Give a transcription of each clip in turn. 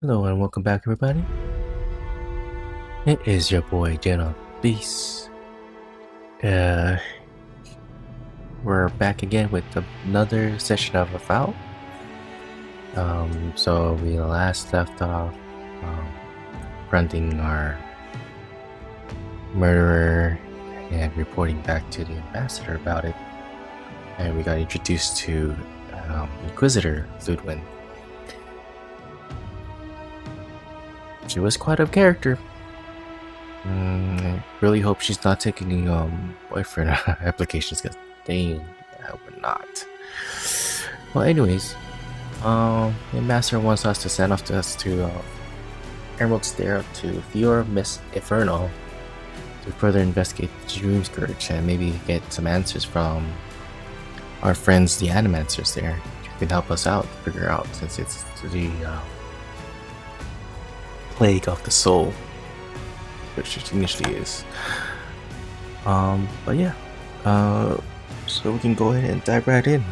Hello and welcome back, everybody. It is your boy Jenna Beast. We're back again with another session of Avowed. So we last left off confronting our murderer and reporting back to the ambassador about it. And we got introduced to Inquisitor Ludwin. She was quite a character. I really hope she's not taking boyfriend applications, because dang, I hope not. Well, anyways, the master wants us to send off to Emerald Stair to Fior Miss Infernal to further investigate the dreamscourg and maybe get some answers from our friends, the animancers there, who can help us out, figure out, since it's the plague of the soul, which it initially is. But yeah, so we can go ahead and dive right in.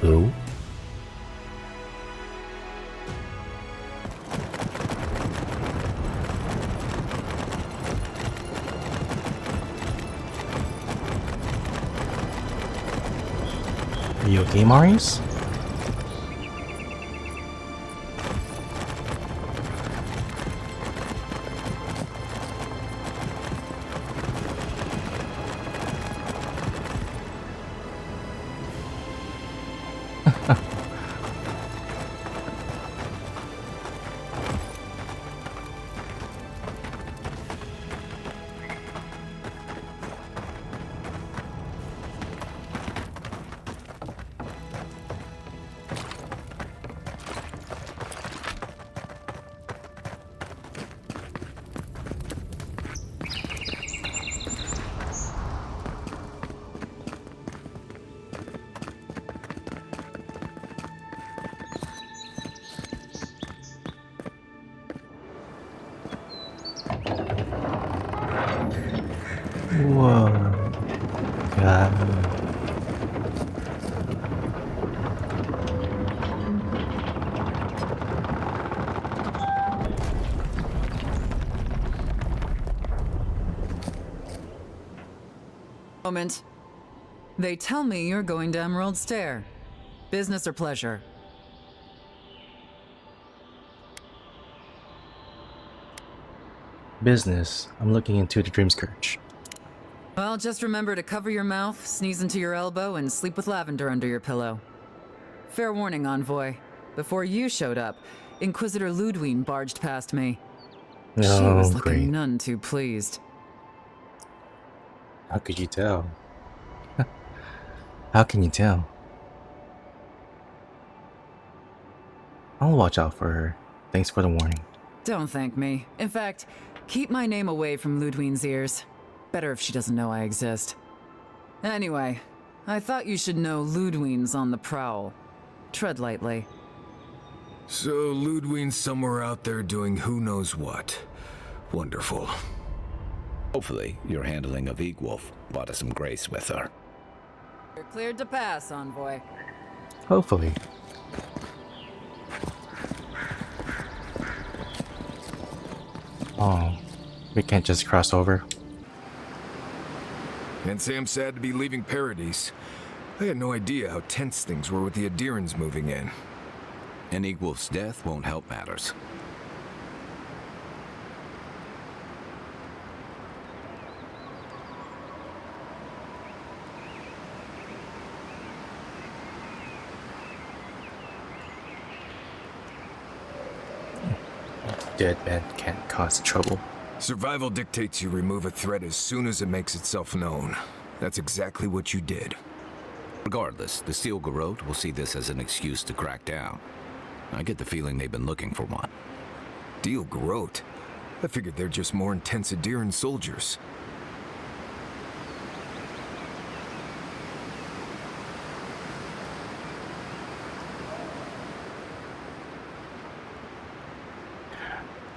Hello? Are you okay, Marius? Whoa, God. Moment. They tell me you're going to Emerald Stair. Business or pleasure? Business. I'm looking into the dreamscourg. Well, just remember to cover your mouth, sneeze into your elbow, and sleep with lavender under your pillow. Fair warning, Envoy. Before you showed up, Inquisitor Ludwin barged past me. She was looking Great. none too pleased. How could you tell? How can you tell? I'll watch out for her. Thanks for the warning. Don't thank me. In fact, keep my name away from Ludwin's ears. Better if she doesn't know I exist. Anyway, I thought you should know Ludwin's on the prowl. Tread lightly. So Ludwin's somewhere out there doing who knows what. Wonderful. Hopefully, your handling of Egwolf brought us some grace with her. You're cleared to pass, Envoy. Hopefully. Oh, we can't just cross over. Can't say I'm sad to be leaving Paradise. I had no idea how tense things were with the Adirans moving in. And Egwolf's death won't help matters. Dead men can't cause trouble. Survival dictates you remove a threat as soon as it makes itself known. That's exactly what you did. Regardless, the Steel Garrote will see this as an excuse to crack down. I get the feeling they've been looking for one. Steel Garrote? I figured they're just more intense Adiran soldiers.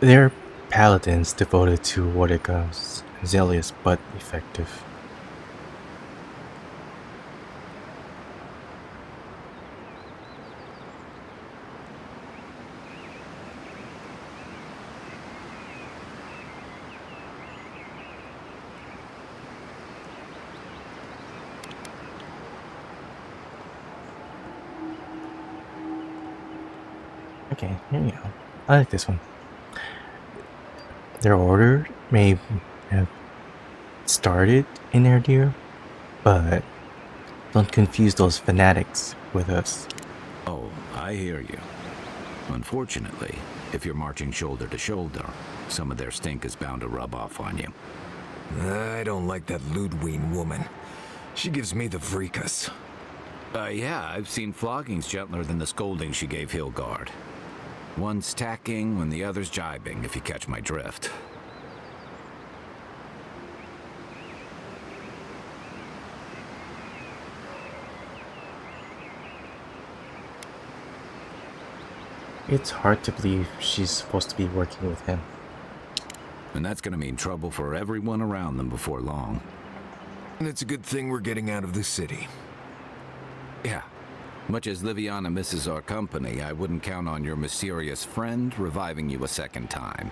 They're paladins devoted to what it goes, zealous but effective. Okay, here we go. I like this one. Their order may have started in Erdir, but don't confuse those fanatics with us. Oh, I hear you. Unfortunately, if you're marching shoulder to shoulder, some of their stink is bound to rub off on you. I don't like that Ludwig woman. She gives me the vrikas. Yeah, I've seen floggings gentler than the scolding she gave Hilgard. One's tacking when the other's jibing, if you catch my drift. It's hard to believe she's supposed to be working with him. And that's gonna mean trouble for everyone around them before long. And it's a good thing we're getting out of the city. Yeah. Much as Liviana misses our company, I wouldn't count on your mysterious friend reviving you a second time.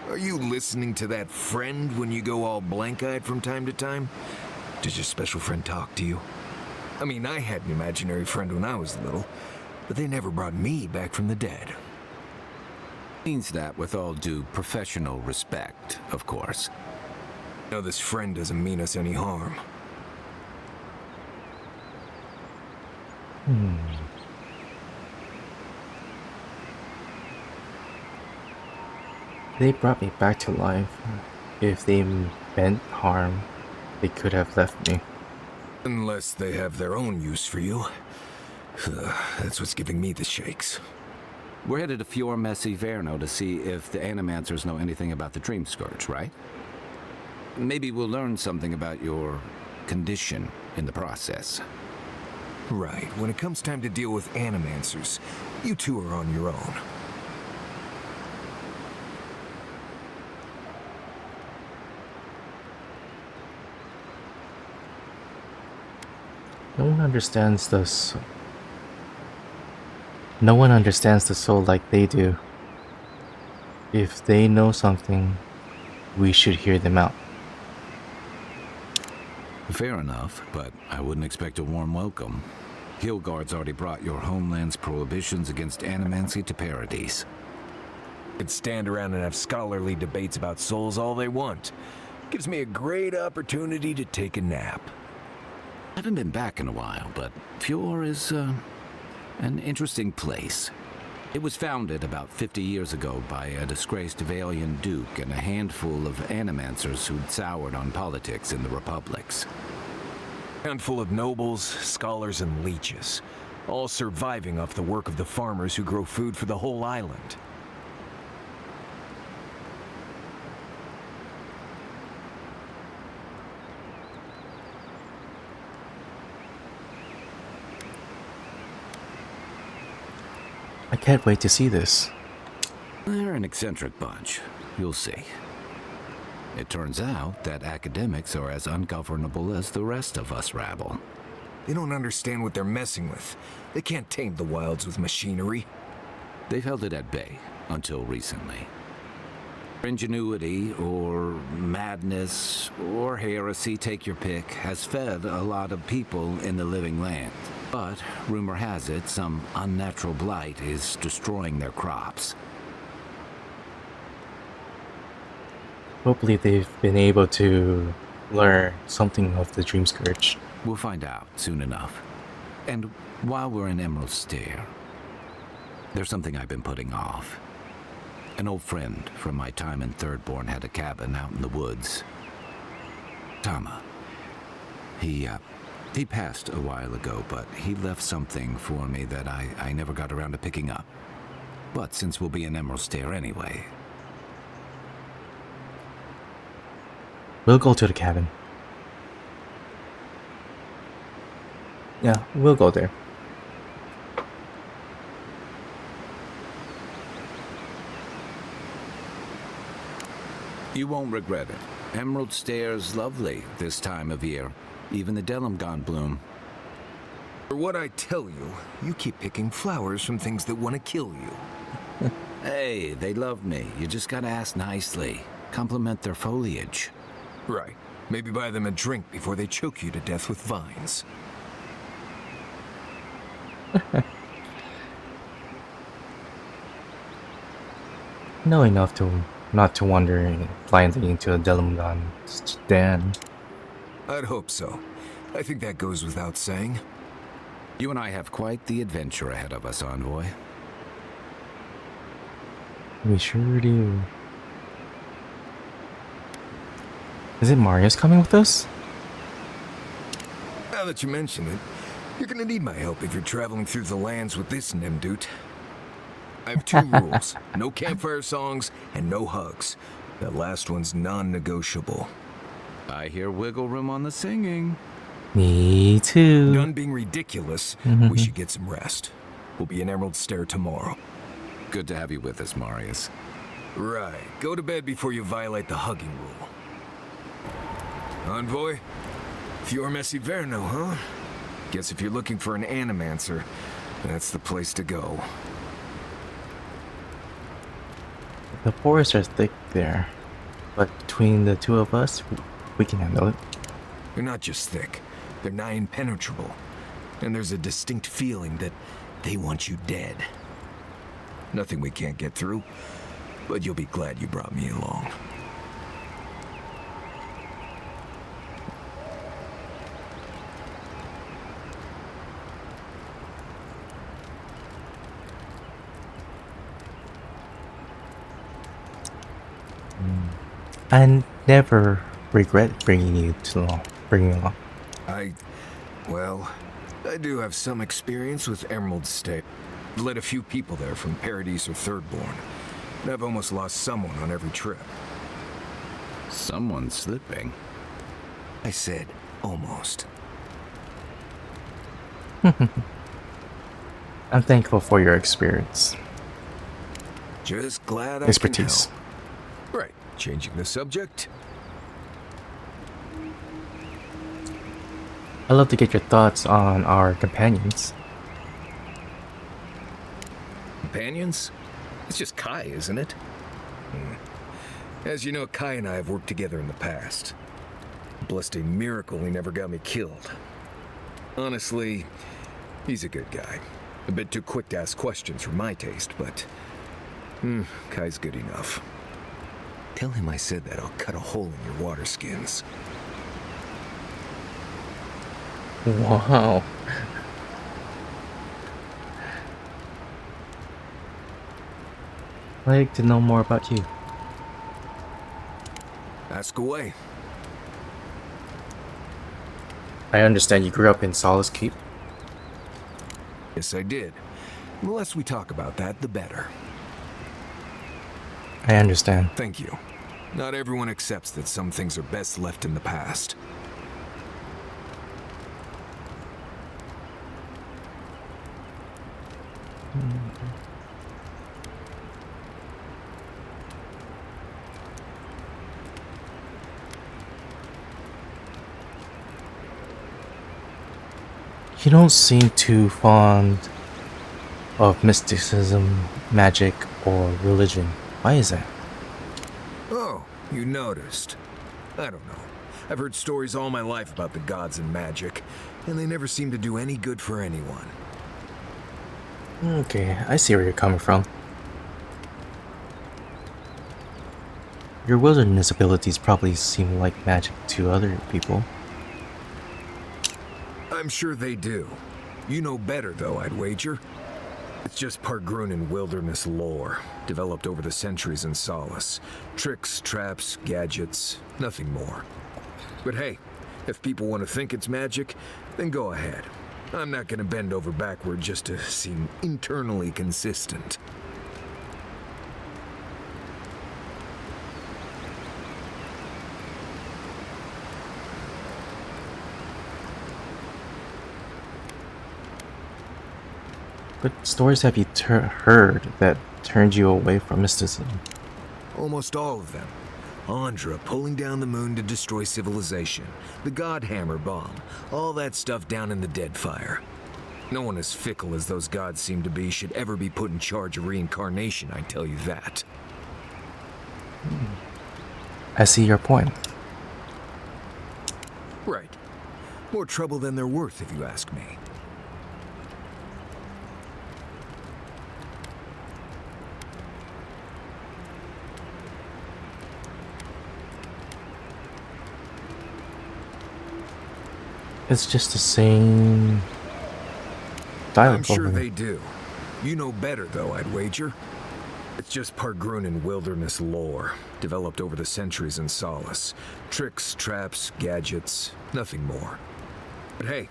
Are you listening to that friend when you go all blank-eyed from time to time? Does your special friend talk to you? I mean, I had an imaginary friend when I was little, but they never brought me back from the dead. Means that with all due professional respect, of course. No, this friend doesn't mean us any harm. They brought me back to life. If they meant harm, they could have left me. Unless they have their own use for you. That's what's giving me the shakes. We're headed to Fjord Messi Verno to see if the Animancers know anything about the dreamscourg, right? Maybe we'll learn something about your condition in the process. Right. When it comes time to deal with Animancers, you two are on your own. No one understands this. No one understands the soul like they do. If they know something, we should hear them out. Fair enough, but I wouldn't expect a warm welcome. Hilgard's already brought your homeland's prohibitions against animancy to paradise. Could stand around and have scholarly debates about souls all they want. Gives me a great opportunity to take a nap. I haven't been back in a while, but Fjord is an interesting place. It was founded about 50 years ago by a disgraced Vaelion duke and a handful of animancers who'd soured on politics in the republics. Handful of nobles, scholars, and leeches, all surviving off the work of the farmers who grow food for the whole island. I can't wait to see this. They're an eccentric bunch. You'll see. It turns out that academics are as ungovernable as the rest of us rabble. They don't understand what they're messing with. They can't tame the wilds with machinery. They've held it at bay until recently. Ingenuity, or madness, or heresy, take your pick, has fed a lot of people in the living land. But, rumor has it, some unnatural blight is destroying their crops. Hopefully they've been able to learn something of the dreamscourg. We'll find out soon enough. And while we're in Emerald Stair, there's something I've been putting off. An old friend from my time in Thirdborn had a cabin out in the woods. Tama. He passed a while ago, but he left something for me that I never got around to picking up. But since we'll be in Emerald Stair anyway... We'll go to the cabin. Yeah, we'll go there. You won't regret it. Emerald Stair's lovely this time of year. Even the Delimgon bloom. For what I tell you, you keep picking flowers from things that want to kill you. Hey, they love me. You just gotta ask nicely. Compliment their foliage. Right. Maybe buy them a drink before they choke you to death with vines. Know enough to not to wander blindly into a Delimgon's den. I'd hope so. I think that goes without saying. You and I have quite the adventure ahead of us, Envoy. We sure do. Is it Marius coming with us? Now that you mention it, you're gonna need my help if you're traveling through the lands with this Nimdude. I have 2 rules. No campfire songs and no hugs. That last one's non-negotiable. I hear wiggle room on the singing. Me too. Done being ridiculous, we should get some rest. We'll be in Emerald Stair tomorrow. Good to have you with us, Marius. Right. Go to bed before you violate the hugging rule. Envoy? Fior Messi Verno, huh? Guess if you're looking for an animancer, that's the place to go. The forests are thick there, but between the 2 of us, we can handle it. They're not just thick, they're nigh impenetrable. And there's a distinct feeling that they want you dead. Nothing we can't get through, but you'll be glad you brought me along. I never regret bringing you along. Well, I do have some experience with Emerald Stair. Led a few people there from Paradise or Thirdborn. And I've almost lost someone on every trip. Someone's slipping. I said, almost. I'm thankful for your experience. Just glad I Expertise. can help. Right, changing the subject. I'd love to get your thoughts on our companions. Companions? It's just Kai, isn't it? As you know, Kai and I have worked together in the past. Blessed a miracle he never got me killed. Honestly, he's a good guy. A bit too quick to ask questions for my taste, but... Kai's good enough. Tell him I said that I'll cut a hole in your water skins. Wow. I'd like to know more about you. Ask away. I understand you grew up in Solace Keep. Yes, I did. The less we talk about that, the better. I understand. Thank you. Not everyone accepts that some things are best left in the past. You don't seem too fond of mysticism, magic, or religion. Why is that? Oh, you noticed. I don't know. I've heard stories all my life about the gods and magic, and they never seem to do any good for anyone. Okay, I see where you're coming from. Your wilderness abilities probably seem like magic to other people. I'm sure they do. You know better, though, I'd wager. It's just Pargrunin wilderness lore, developed over the centuries in Solace. Tricks, traps, gadgets, nothing more. But hey, if people want to think it's magic, then go ahead. I'm not gonna bend over backward just to seem internally consistent. What stories have you heard that turned you away from mysticism? Almost all of them. Andra pulling down the moon to destroy civilization. The Godhammer bomb. All that stuff down in the Deadfire. No one as fickle as those gods seem to be should ever be put in charge of reincarnation, I tell you that. I see your point. Right. More trouble than they're worth, if you ask me. It's just the same dialogue. I'm sure over there. they do. You know better, though, I'd wager. It's just Pargrunin wilderness lore, developed over the centuries in Solace. Tricks, traps, gadgets, nothing more. But hey,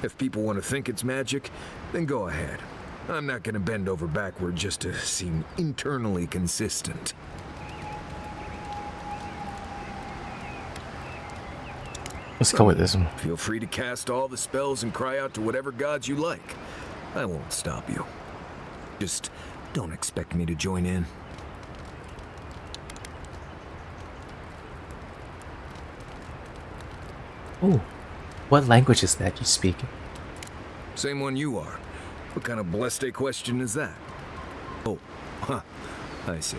if people want to think it's magic, then go ahead. I'm not gonna bend over backward just to seem internally consistent. Let's go with this one. Feel free to cast all the spells and cry out to whatever gods you like. I won't stop you. Just don't expect me to join in. Ooh, what language is that you speak? Same one you are. What kind of bleste question is that? Oh, huh. I see.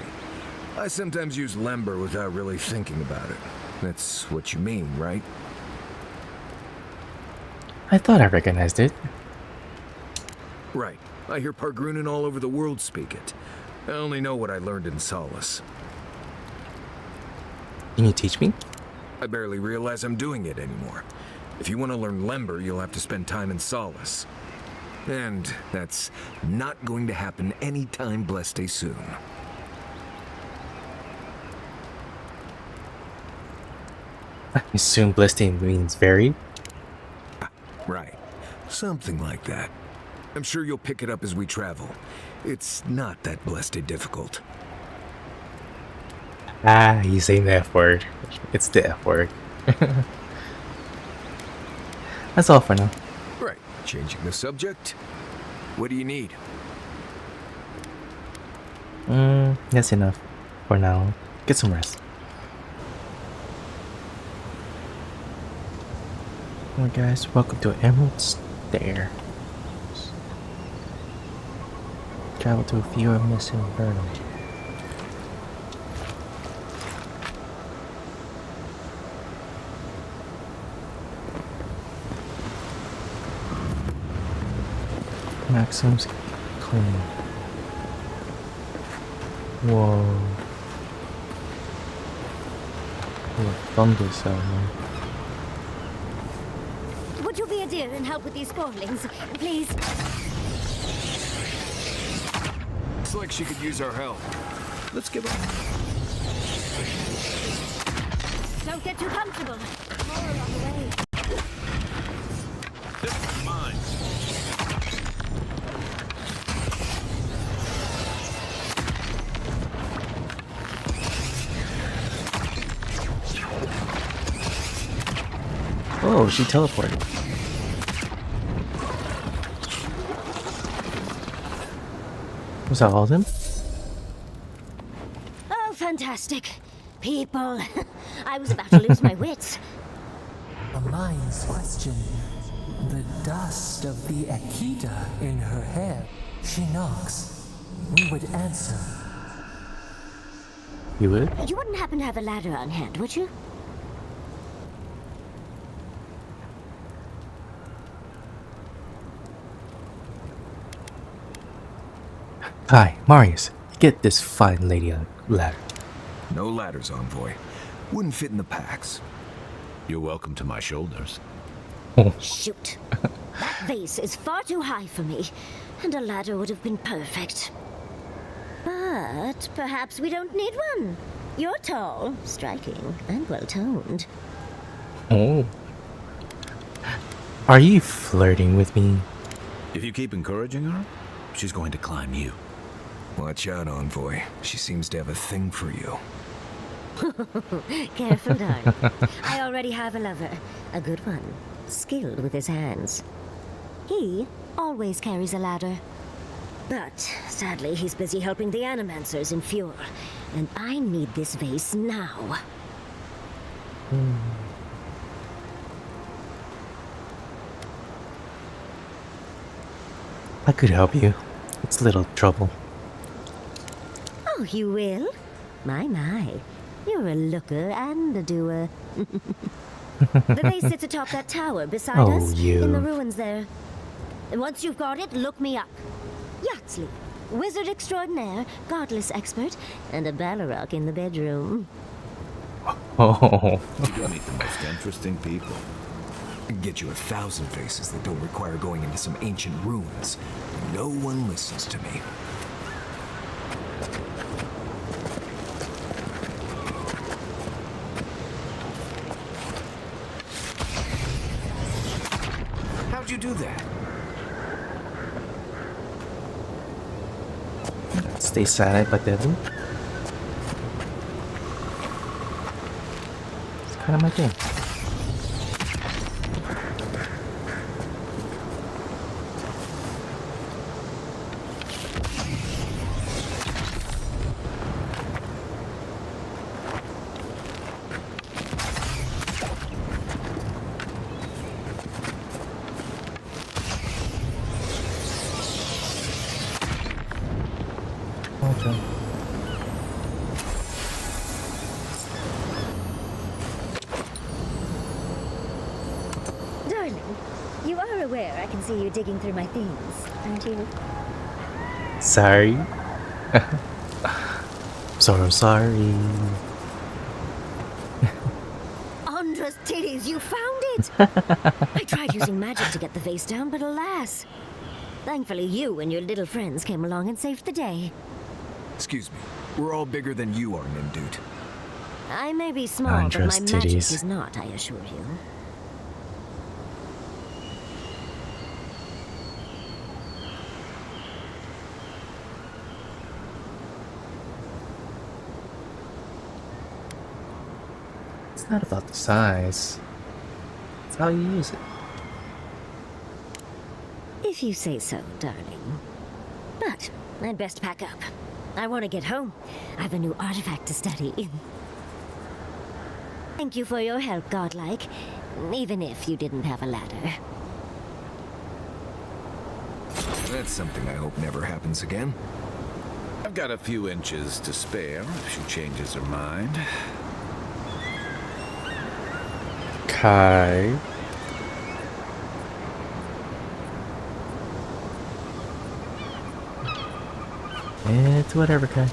I sometimes use Lember without really thinking about it. That's what you mean, right? I thought I recognized it. Right. I hear Pargrunin all over the world speak it. I only know what I learned in Solace. Can you teach me? I barely realize I'm doing it anymore. If you want to learn Lember, you'll have to spend time in Solace. And that's not going to happen anytime bleste soon. I assume blessing means varied. Right. Something like that. I'm sure you'll pick it up as we travel. It's not that blessed difficult. Ah, he's saying the F word. It's the F word. That's all for now. Right. Changing the subject. What do you need? That's enough for now. Get some rest. Alright guys, welcome to Emerald Stair. Travel to a few of Miss Inferno. Maximum's clean. Whoa. Oh, thunder sound, man. Would you be a dear and help with these spoilings, please? Looks like she could use our help. Let's give her. Don't get too comfortable. More along the way. This is mine. Oh, she teleported. Was that all of them? Oh, fantastic. People. I was about to lose my wits. A mind's question. The dust of the Akita in her hair. She knocks. We would answer. You would? You wouldn't happen to have a ladder on hand, would you? Hi, Marius. Get this fine lady a ladder. No ladders, Envoy. Wouldn't fit in the packs. You're welcome to my shoulders. Shoot. That vase is far too high for me. and a ladder would have been perfect. But perhaps we don't need one. You're tall, striking, and well-toned. Oh. Are you flirting with me? If you keep encouraging her, she's going to climb you. Watch out, Envoy. She seems to have a thing for you. Careful, darling. I already have a lover. A good one. Skilled with his hands. He always carries a ladder. But, sadly, he's busy helping the Animancers in Fjord. And I need this vase now. I could help you. It's a little trouble. Oh, you will? My. You're a looker and a doer. The vase sits atop that tower beside us, in the ruins there. And once you've got it, look me up. Yaxley, wizard extraordinaire, godless expert, and a Balrog in the bedroom. Oh. You'll meet the most interesting people. Get you 1,000 faces that don't require going into some ancient ruins. No one listens to me. How'd you do that? Stay silent but deadly. It's kind of my thing. Okay. Darling, you are aware I can see you digging through my things, aren't you? Sorry. So sorry. Andra's titties, you found it! I tried using magic to get the vase down, but alas. Thankfully, you and your little friends came along and saved the day. Excuse me. We're all bigger than you are, Nimdude. I may be small, Andra's but my magic titties. is not, I assure you. It's not about the size. It's how you use it. If you say so, darling. But I'd best pack up. I want to get home. I have a new artifact to study. Thank you for your help, Godlike. Even if you didn't have a ladder. That's something I hope never happens again. I've got a few inches to spare if she changes her mind. Okay. It's whatever, Kai.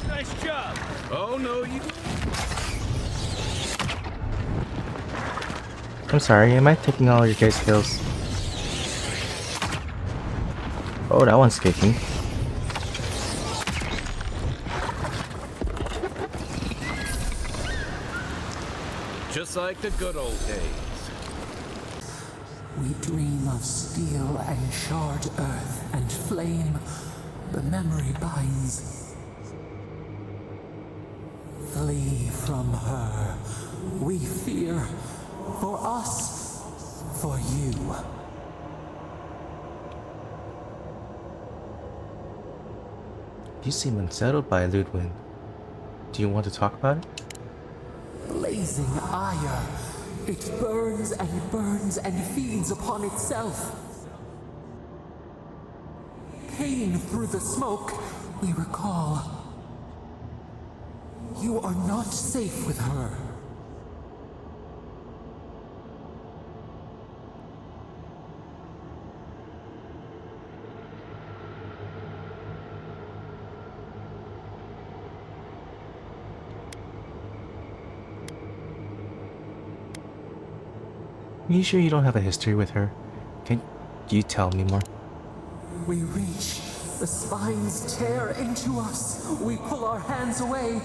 Nice job. Oh, no, you... I'm sorry, am I taking all your guys' kills? Oh, that one's kicking. Just like the good old days. We dream of steel and shard earth and flame. The memory binds. Flee from her. We fear. For us. For you. You seem unsettled by Ludwig. Do you want to talk about it? Blazing ire. It burns and feeds upon itself. Pain through the smoke, we recall. You are not safe with her. Are you sure you don't have a history with her? Can you tell me more? We reach. The spines tear into us. We pull our hands away.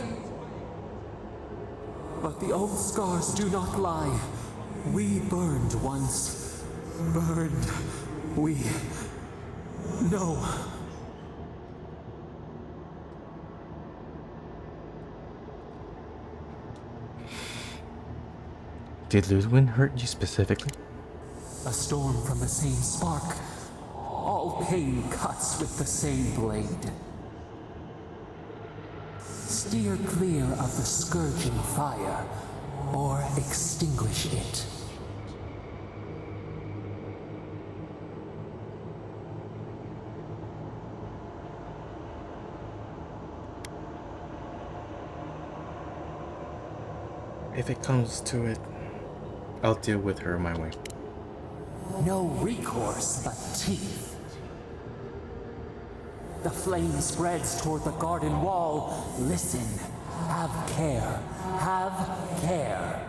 But the old scars do not lie. We burned once. Burned. We know. Did Ludwin hurt you specifically? A storm from the same spark. All pain cuts with the same blade. Steer clear of the scourging fire, or extinguish it. If it comes to it, I'll deal with her my way. No recourse but teeth. The flame spreads toward the garden wall. Listen. Have care. Have care.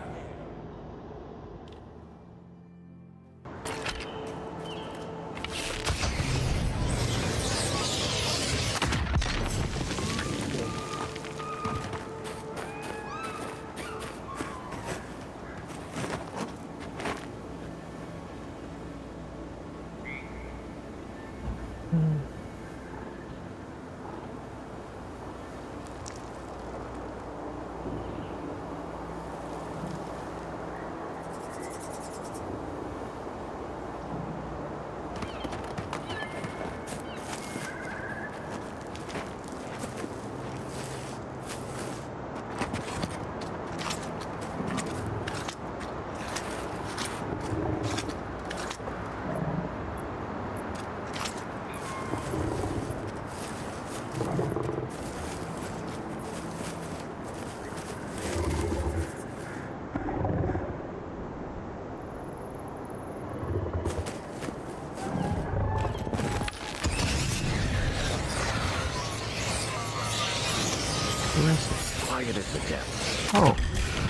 Quiet as the depth. Oh,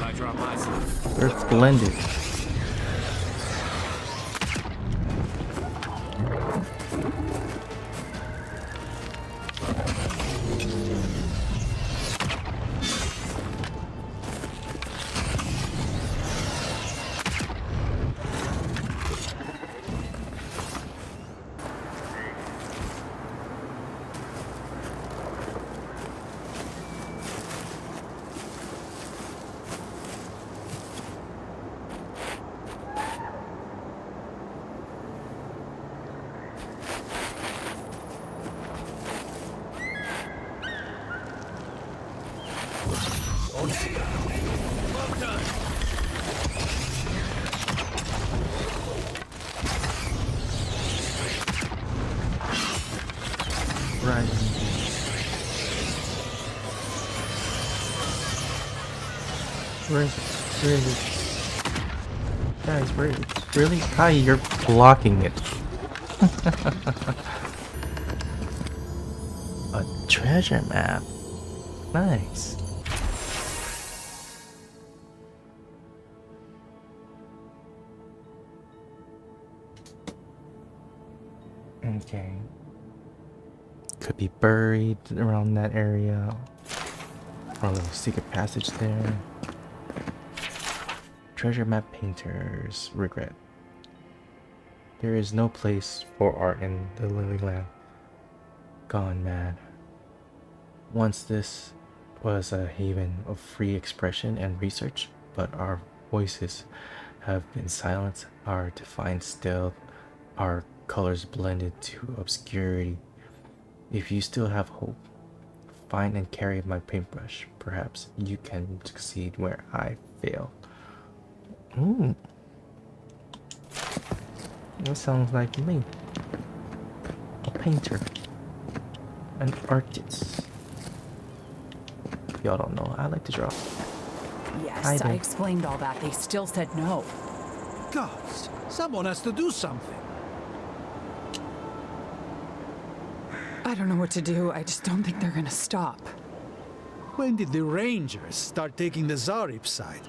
I drop myself. they're splendid. Right. Where is it? Guys, where is it? Really? Kai, you're blocking it. A treasure map. Nice. Okay. Could be buried around that area. Or a little secret passage there. Treasure map painters regret. There is no place for art in the Lily Land. Gone mad. Once this was a haven of free expression and research, but our voices have been silenced, our defiant still, our colors blended to obscurity. If you still have hope, find and carry my paintbrush. Perhaps you can succeed where I failed. Ooh. That sounds like me. A painter. An artist. Y'all don't know, I like to draw. Yes, I explained all that. They still said no. Gods, someone has to do something. I don't know what to do. I just don't think they're gonna stop. When did the Rangers start taking the Zarib side?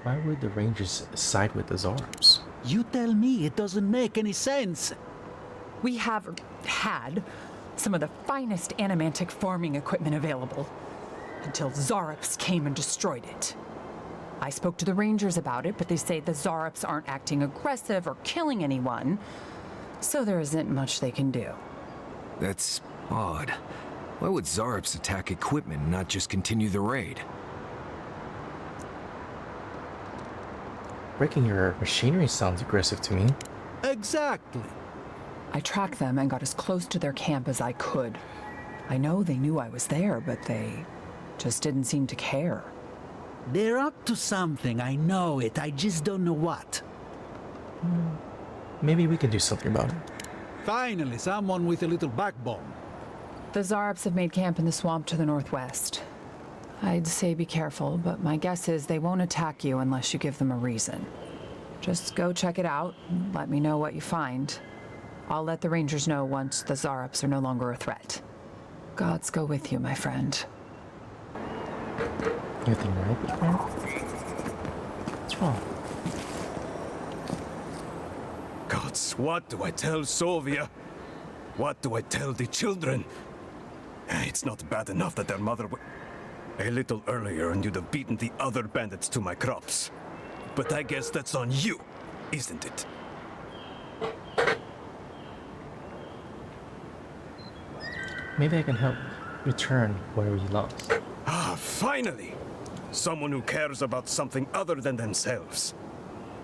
Why would the Rangers side with the Zarbs? You tell me, it doesn't make any sense. We have had some of the finest animantic farming equipment available until Zarops came and destroyed it. I spoke to the Rangers about it, but they say the Zarops aren't acting aggressive or killing anyone, so there isn't much they can do. That's odd. Why would Zarops attack equipment and not just continue the raid? Breaking your machinery sounds aggressive to me. Exactly. I tracked them and got as close to their camp as I could. I know they knew I was there, but they just didn't seem to care. They're up to something, I know it. I just don't know what. Maybe we can do something about it. Finally, someone with a little backbone. The Zarops have made camp in the swamp to the northwest. I'd say be careful, but my guess is they won't attack you unless you give them a reason. Just go check it out and let me know what you find. I'll let the Rangers know once the Zarops are no longer a threat. Gods go with you, my friend. You think you're right, friend? What's wrong? Gods, what do I tell Sovia? What do I tell the children? It's not bad enough that their mother a little earlier and you'd have beaten the other bandits to my crops. But I guess that's on you, isn't it? Maybe I can help return whatever you lost. Ah, finally! Someone who cares about something other than themselves.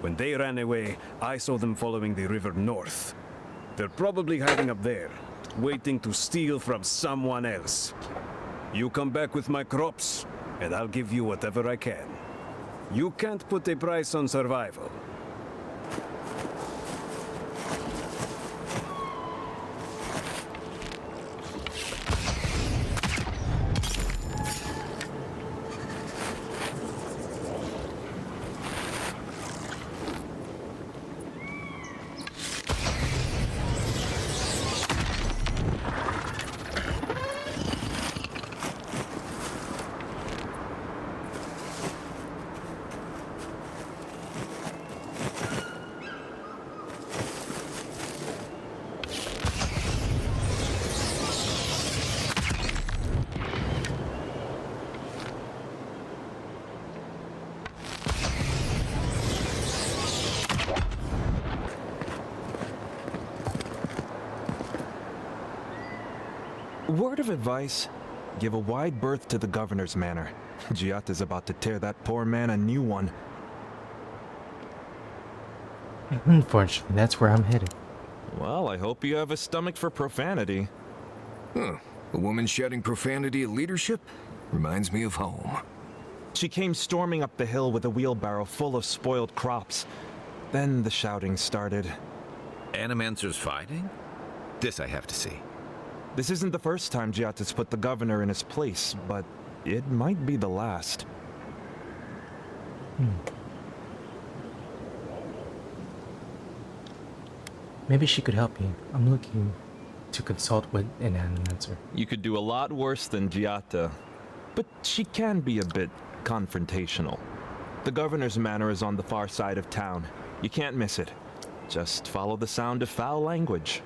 When they ran away, I saw them following the river north. They're probably hiding up there, waiting to steal from someone else. You come back with my crops, and I'll give you whatever I can. You can't put a price on survival. Word of advice, give a wide berth to the governor's manor. Giatta's about to tear that poor man a new one. Unfortunately, that's where I'm headed. Well, I hope you have a stomach for profanity. Huh. A woman shouting profanity at leadership? Reminds me of home. She came storming up the hill with a wheelbarrow full of spoiled crops. Then the shouting started. Animancers fighting? This I have to see. This isn't the first time Giatta's put the governor in his place, but it might be the last. Maybe she could help me. I'm looking to consult with an animancer. You could do a lot worse than Giatta, but she can be a bit confrontational. The governor's manor is on the far side of town. You can't miss it. Just follow the sound of foul language.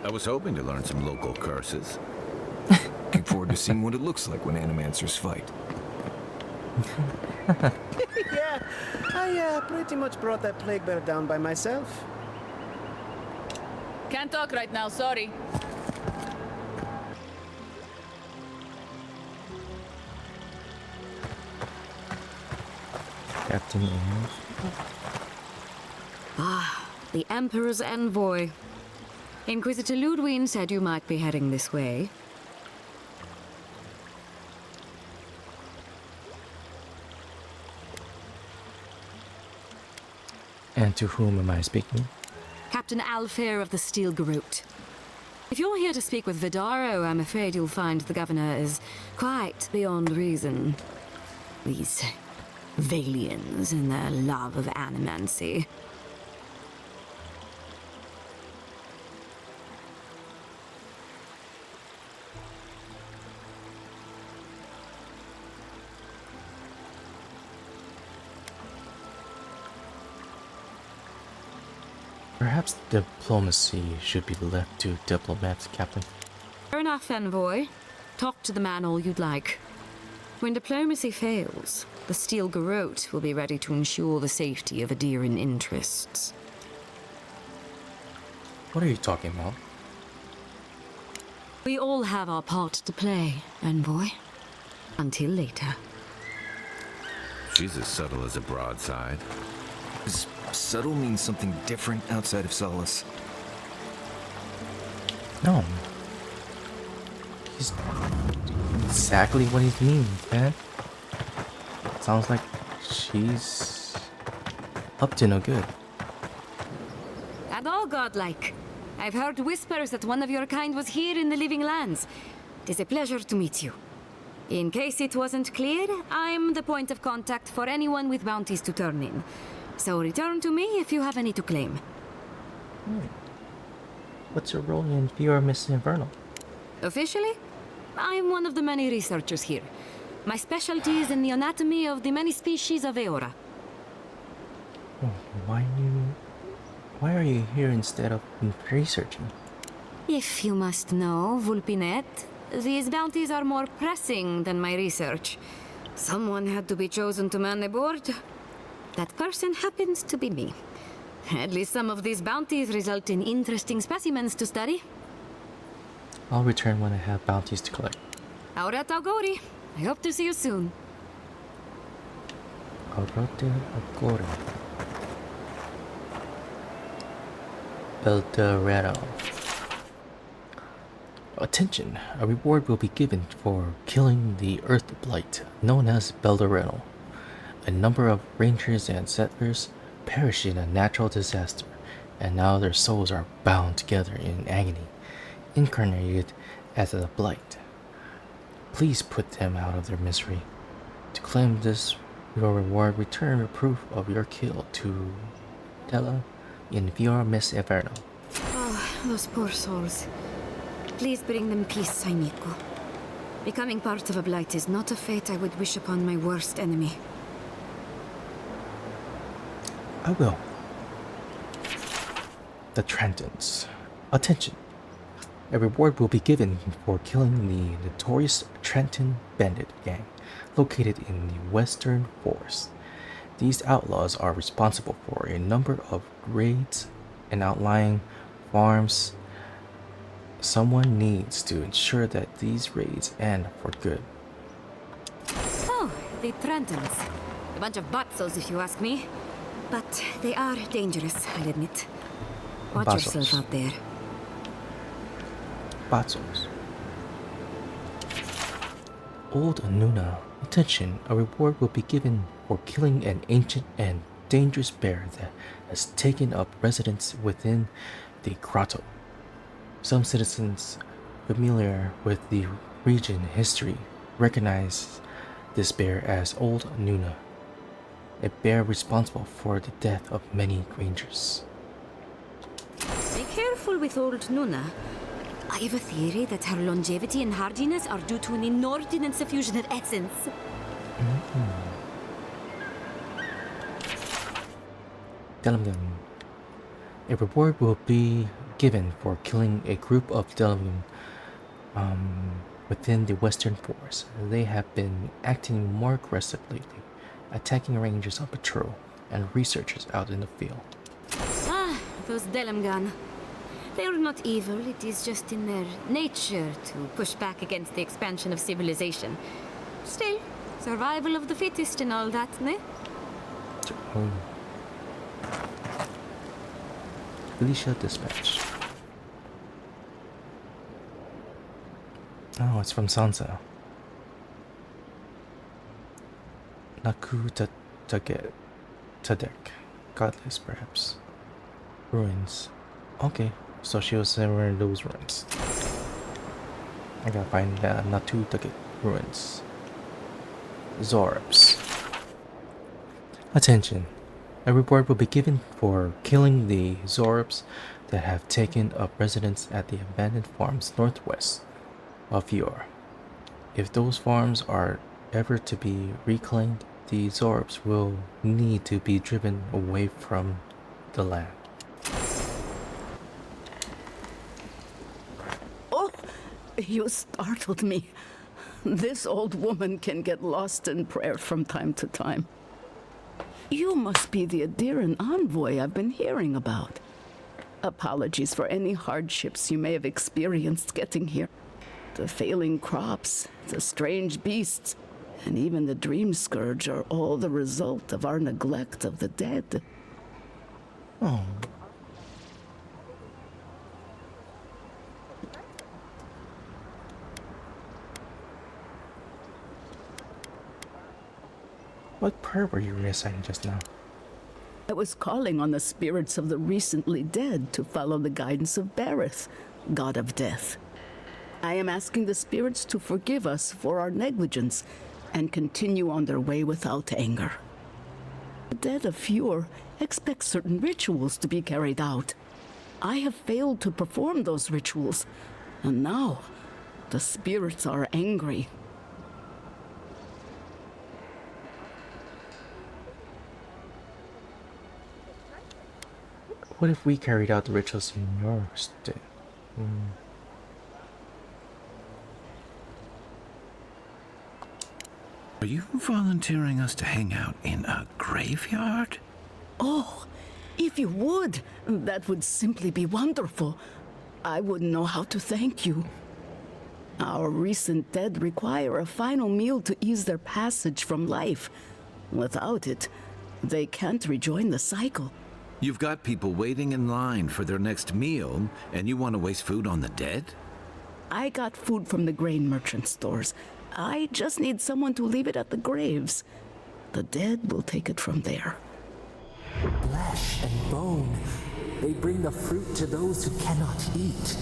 I was hoping to learn some local curses. Looking forward to seeing what it looks like when animancers fight. Yeah, I pretty much brought that plague bear down by myself. Can't talk right now, sorry. Captain Emerald. Ah, the Emperor's envoy. Inquisitor Ludwig said you might be heading this way. And to whom am I speaking? Captain Alfair of the Steel Garrote. If you're here to speak with Vidaro, I'm afraid you'll find the governor is quite beyond reason. These Vaelions and their love of animancy. Perhaps diplomacy should be left to diplomats, Captain. Fair enough, envoy. Talk to the man all you'd like. When diplomacy fails, the Steel Garrote will be ready to ensure the safety of Adirian interests. What are you talking about? We all have our part to play, envoy. Until later. She's as subtle as a broadside. Does subtle mean something different outside of Solace? No. He's exactly what he means, man. Sounds like she's up to no good. At all godlike. I've heard whispers that one of your kind was here in the Living Lands. It is a pleasure to meet you. In case it wasn't clear, I'm the point of contact for anyone with bounties to turn in. So return to me if you have any to claim. What's your role in Fiora Miss Infernal? Officially, I'm one of the many researchers here. My specialty is in the anatomy of the many species of Eora. Oh, why are you here instead of researching? If you must know, Vulpinet, these bounties are more pressing than my research. Someone had to be chosen to man the board. That person happens to be me. At least some of these bounties result in interesting specimens to study. I'll return when I have bounties to collect. Aurat Augori. I hope to see you soon. Aurote Agora. Eldorado. Attention! A reward will be given for killing the Earth Blight, known as Beldorado. A number of rangers and settlers perished in a natural disaster, and now their souls are bound together in agony, incarnated as a blight. Please put them out of their misery. To claim this, your reward, return a proof of your kill to Della in Fiora Miss Inferno. Oh, those poor souls. Please bring them peace, Saimiko. Becoming part of a blight is not a fate I would wish upon my worst enemy. I will. The Trentons. Attention! A reward will be given for killing the notorious Trenton bandit gang located in the Western Forest. These outlaws are responsible for a number of raids and outlying farms. Someone needs to ensure that these raids end for good. Oh, the Trentons. A bunch of butzels, if you ask me. But they are dangerous, I'll admit. Watch yourself out there. Batzos. Old Nuna. Attention, a reward will be given for killing an ancient and dangerous bear that has taken up residence within the grotto. Some citizens familiar with the region history recognize this bear as Old Nuna, a bear responsible for the death of many rangers. Be careful with Old Nuna. I have a theory that her longevity and hardiness are due to an inordinate suffusion of essence. Delving. A reward will be given for killing a group of Delving within the Western Forest. They have been acting more aggressive lately, attacking rangers on patrol and researchers out in the field. Ah, those Delamgan. They are not evil, it is just in their nature to push back against the expansion of civilization. Still, survival of the fittest and all that, ne? Felicia Dispatch. Oh, it's from Sansa. Naku Tadek. Godless, perhaps. Ruins. Okay, so she was somewhere in those ruins. I gotta find Natu Tadek ruins. Zorps. Attention. A reward will be given for killing the Zorps that have taken up residence at the abandoned farms northwest of Fiora. If those farms are ever to be reclaimed, the Zorps will need to be driven away from the land. You startled me. This old woman can get lost in prayer from time to time. You must be the Adiran envoy I've been hearing about. Apologies for any hardships you may have experienced getting here. The failing crops, the strange beasts, and even the dreamscourg are all the result of our neglect of the dead. Oh. What prayer were you reciting just now? I was calling on the spirits of the recently dead to follow the guidance of Bareth, god of death. I am asking the spirits to forgive us for our negligence and continue on their way without anger. The dead of Fjord expect certain rituals to be carried out. I have failed to perform those rituals, and now the spirits are angry. What if we carried out the rituals in your state? Are you volunteering us to hang out in a graveyard? Oh, if you would, that would simply be wonderful. I wouldn't know how to thank you. Our recent dead require a final meal to ease their passage from life. Without it, they can't rejoin the cycle. You've got people waiting in line for their next meal, and you want to waste food on the dead? I got food from the grain merchant stores. I just need someone to leave it at the graves. The dead will take it from there. Flesh and bone, they bring the fruit to those who cannot eat.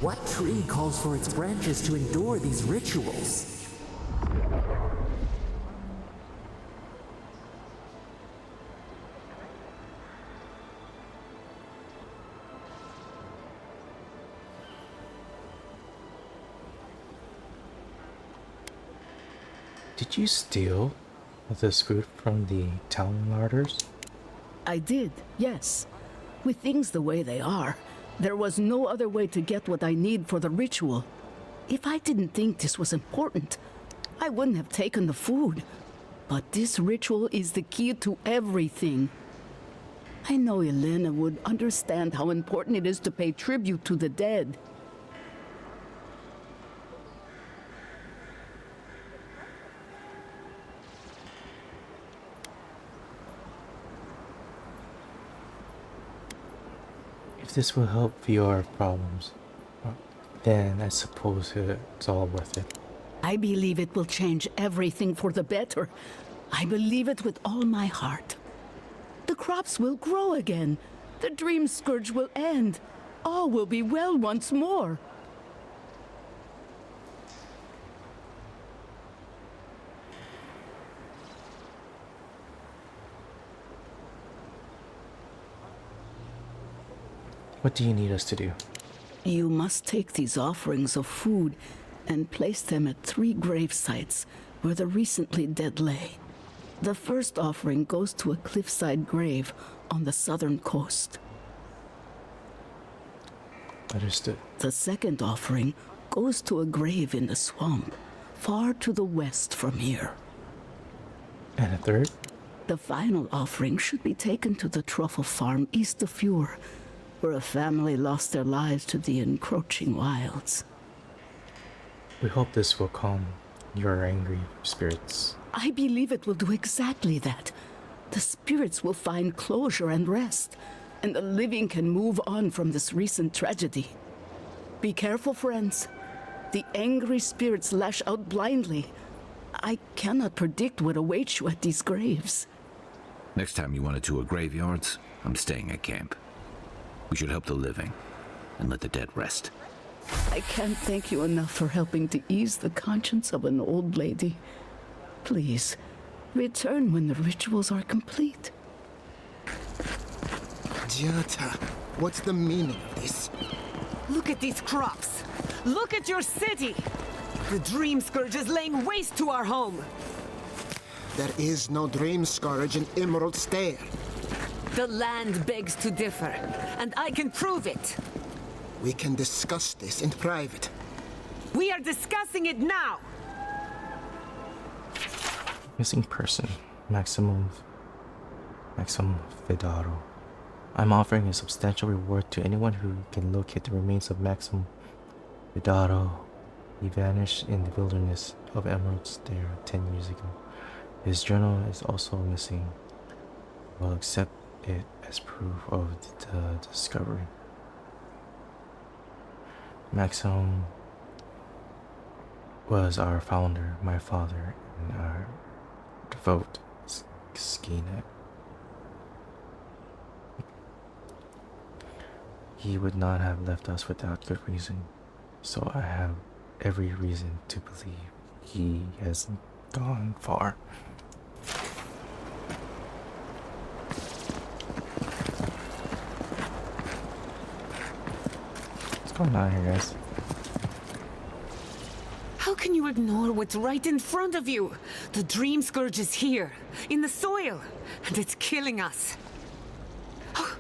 What tree calls for its branches to endure these rituals? Did you steal this food from the town larders? I did, yes. With things the way they are, there was no other way to get what I need for the ritual. If I didn't think this was important, I wouldn't have taken the food. But this ritual is the key to everything. I know Elena would understand how important it is to pay tribute to the dead. If this will help your problems, then I suppose it's all worth it. I believe it will change everything for the better. I believe it with all my heart. The crops will grow again. The dreamscourg will end. All will be well once more. What do you need us to do? You must take these offerings of food and place them at 3 grave sites where the recently dead lay. The first offering goes to a cliffside grave on the southern coast. Understood. The second offering goes to a grave in the swamp, far to the west from here. And a third? The final offering should be taken to the truffle farm east of Fjord, where a family lost their lives to the encroaching wilds. We hope this will calm your angry spirits. I believe it will do exactly that. The spirits will find closure and rest, and the living can move on from this recent tragedy. Be careful, friends. The angry spirits lash out blindly. I cannot predict what awaits you at these graves. Next time you want to tour graveyards, I'm staying at camp. We should help the living and let the dead rest. I can't thank you enough for helping to ease the conscience of an old lady. Please, return when the rituals are complete. Jata, what's the meaning of this? Look at these crops. Look at your city. The dreamscourg is laying waste to our home. There is no dreamscourg in Emerald Stair. The land begs to differ, and I can prove it. We can discuss this in private. We are discussing it now! Missing person. Maxim Fedaro. I'm offering a substantial reward to anyone who can locate the remains of Maxim Fedaro. He vanished in the wilderness of Emerald Stair 10 years ago. His journal is also missing. We'll accept it as proof of the discovery. Maxim was our founder, my father, and our devout Skinet. He would not have left us without good reason, so I have every reason to believe he has gone far. What's going on here, guys? How can you ignore what's right in front of you? The dreamscourg is here, in the soil, and it's killing us. Oh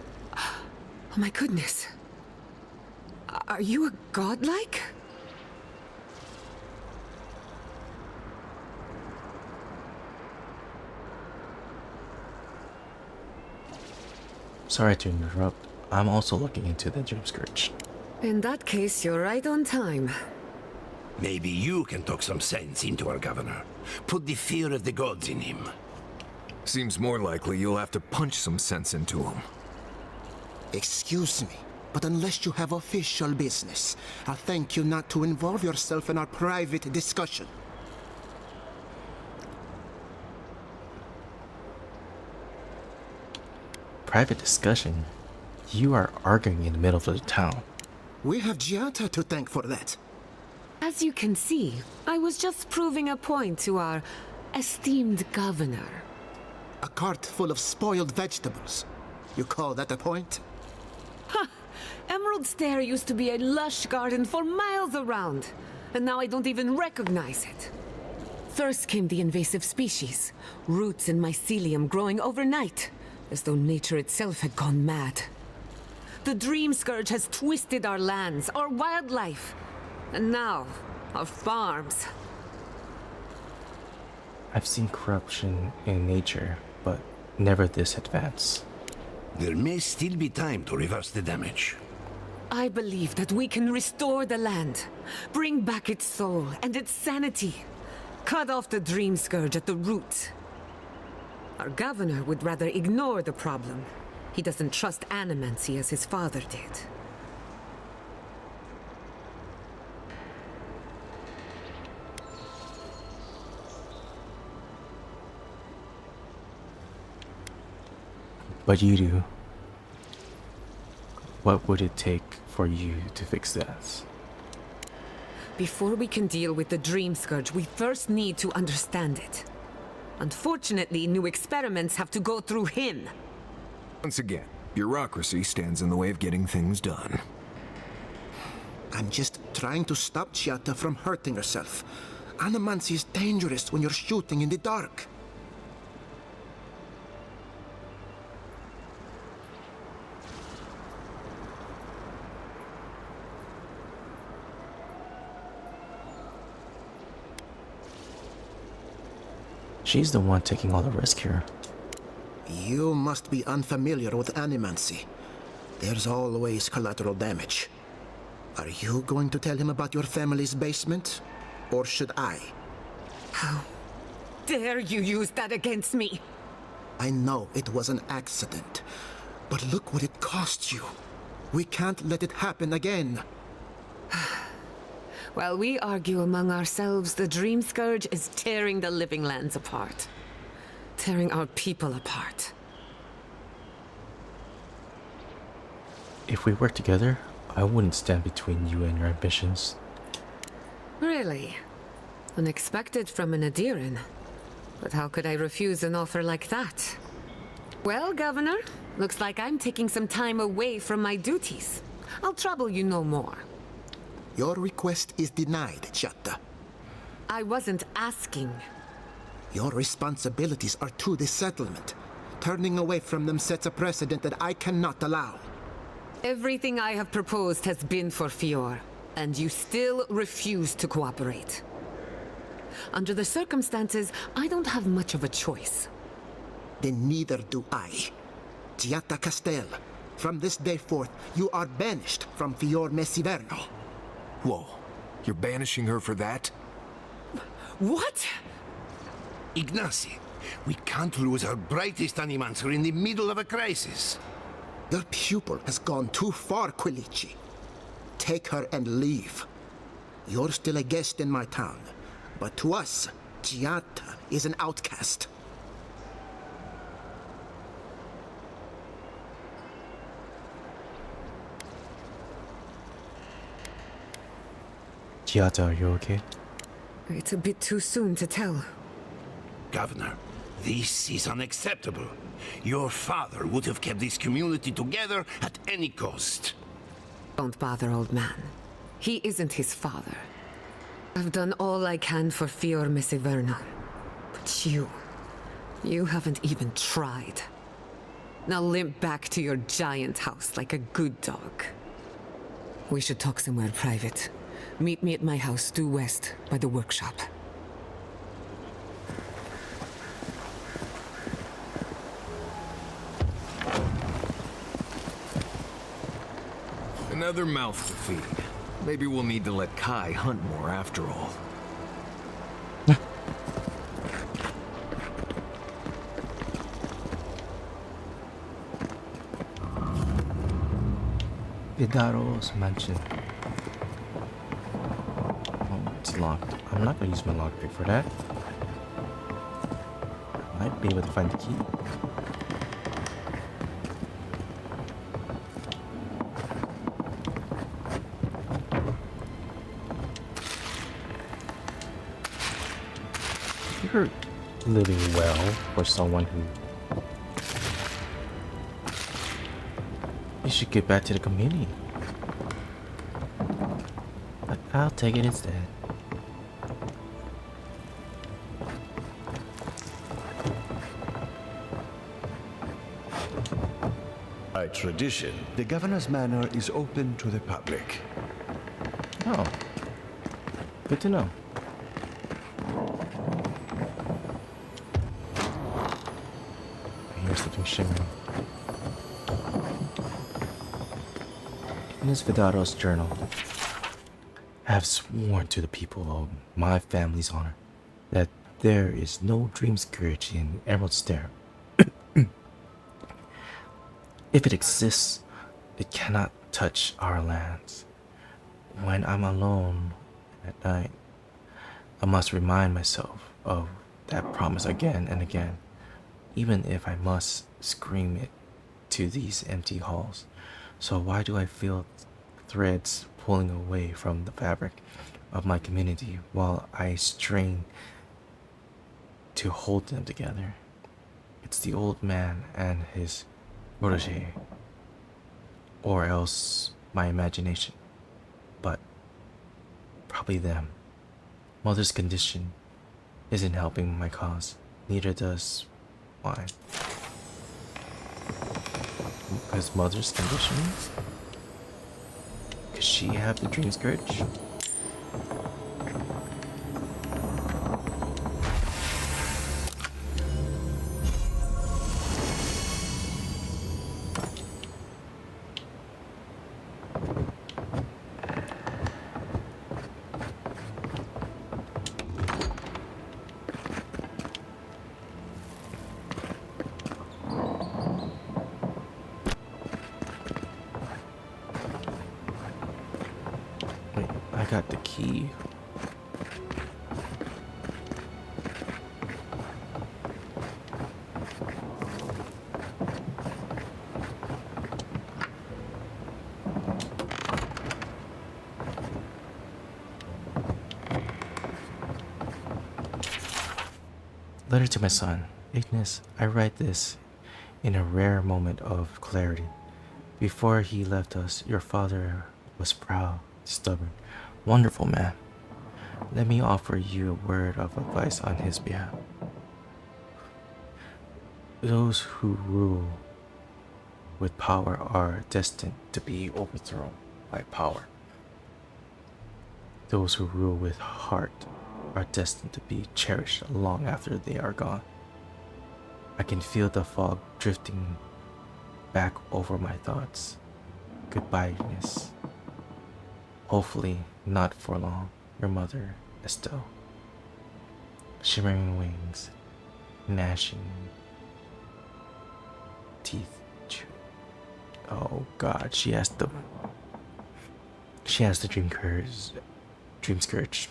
my goodness. Are you a godlike? Sorry to interrupt. I'm also looking into the dreamscourg. In that case, you're right on time. Maybe you can talk some sense into our governor. Put the fear of the gods in him. Seems more likely you'll have to punch some sense into him. Excuse me, but unless you have official business, I'll thank you not to involve yourself in our private discussion. Private discussion? You are arguing in the middle of the town. We have Giata to thank for that. As you can see, I was just proving a point to our esteemed governor. A cart full of spoiled vegetables. You call that a point? Ha! Emerald Stair used to be a lush garden for miles around, and now I don't even recognize it. First came the invasive species, roots and mycelium growing overnight, as though nature itself had gone mad. The dreamscourg has twisted our lands, our wildlife, and now, our farms. I've seen corruption in nature, but never this advanced. There may still be time to reverse the damage. I believe that we can restore the land, bring back its soul and its sanity, cut off the dreamscourg at the root. Our governor would rather ignore the problem. He doesn't trust animancy as his father did. But you do. What would it take for you to fix that? Before we can deal with the dreamscourg, we first need to understand it. Unfortunately, new experiments have to go through him. Once again, bureaucracy stands in the way of getting things done. I'm just trying to stop Giata from hurting herself. Animancy is dangerous when you're shooting in the dark. She's the one taking all the risk here. You must be unfamiliar with animancy. There's always collateral damage. Are you going to tell him about your family's basement? Or should I? How dare you use that against me? I know it was an accident, but look what it cost you. We can't let it happen again. While we argue among ourselves, the dreamscourg is tearing the living lands apart. Tearing our people apart. If we work together, I wouldn't stand between you and your ambitions. Really? Unexpected from an Adiran. But how could I refuse an offer like that? Well, Governor, looks like I'm taking some time away from my duties. I'll trouble you no more. Your request is denied, Giata. I wasn't asking. Your responsibilities are to the settlement. Turning away from them sets a precedent that I cannot allow. Everything I have proposed has been for Fior. And you still refuse to cooperate. Under the circumstances, I don't have much of a choice. Then neither do I. Giatta Castel, from this day forth, you are banished from Fior Messiverno. Whoa, you're banishing her for that? What? Ignacy, we can't lose our brightest animancer in the middle of a crisis. Your pupil has gone too far, Quilici. Take her and leave. You're still a guest in my town, but to us, Giatta is an outcast. Giatta, are you okay? It's a bit too soon to tell. Governor, this is unacceptable. Your father would have kept this community together at any cost. Don't bother, old man. He isn't his father. I've done all I can for Fior Messiverno. But you haven't even tried. Now limp back to your giant house like a good dog. We should talk somewhere private. Meet me at my house due west by the workshop. Another mouth to feed. Maybe we'll need to let Kai hunt more after all. Vidaro's mansion. Oh, it's locked. I'm not gonna use my lockpick for that. Might be able to find the key. You're living well for someone who... You should get back to the community. But I'll take it instead. By tradition, the governor's manor is open to the public. Oh. Good to know. I hear something shimmering. In this Vidaro's journal, I have sworn to the people of my family's honor that there is no dreamscourg in Emerald Stair. If it exists, it cannot touch our lands. When I'm alone at night, I must remind myself of that promise again and again, even if I must scream it to these empty halls. So why do I feel threads pulling away from the fabric of my community while I strain to hold them together? It's the old man and his protege, or else my imagination, but probably them. Mother's condition isn't helping my cause, neither does mine. Because Mother's condition? Could she have the dreamscourg? I got the key. Letter to my son. Ignis, I write this in a rare moment of clarity. Before he left us, your father was proud, stubborn, wonderful man. Let me offer you a word of advice on his behalf. Those who rule with power are destined to be overthrown by power. Those who rule with heart are destined to be cherished long after they are gone. I can feel the fog drifting back over my thoughts. Goodbye-ness. Hopefully not for long. Your mother, Estelle. Shimmering wings, gnashing teeth. Oh God, she has the dreamscourg.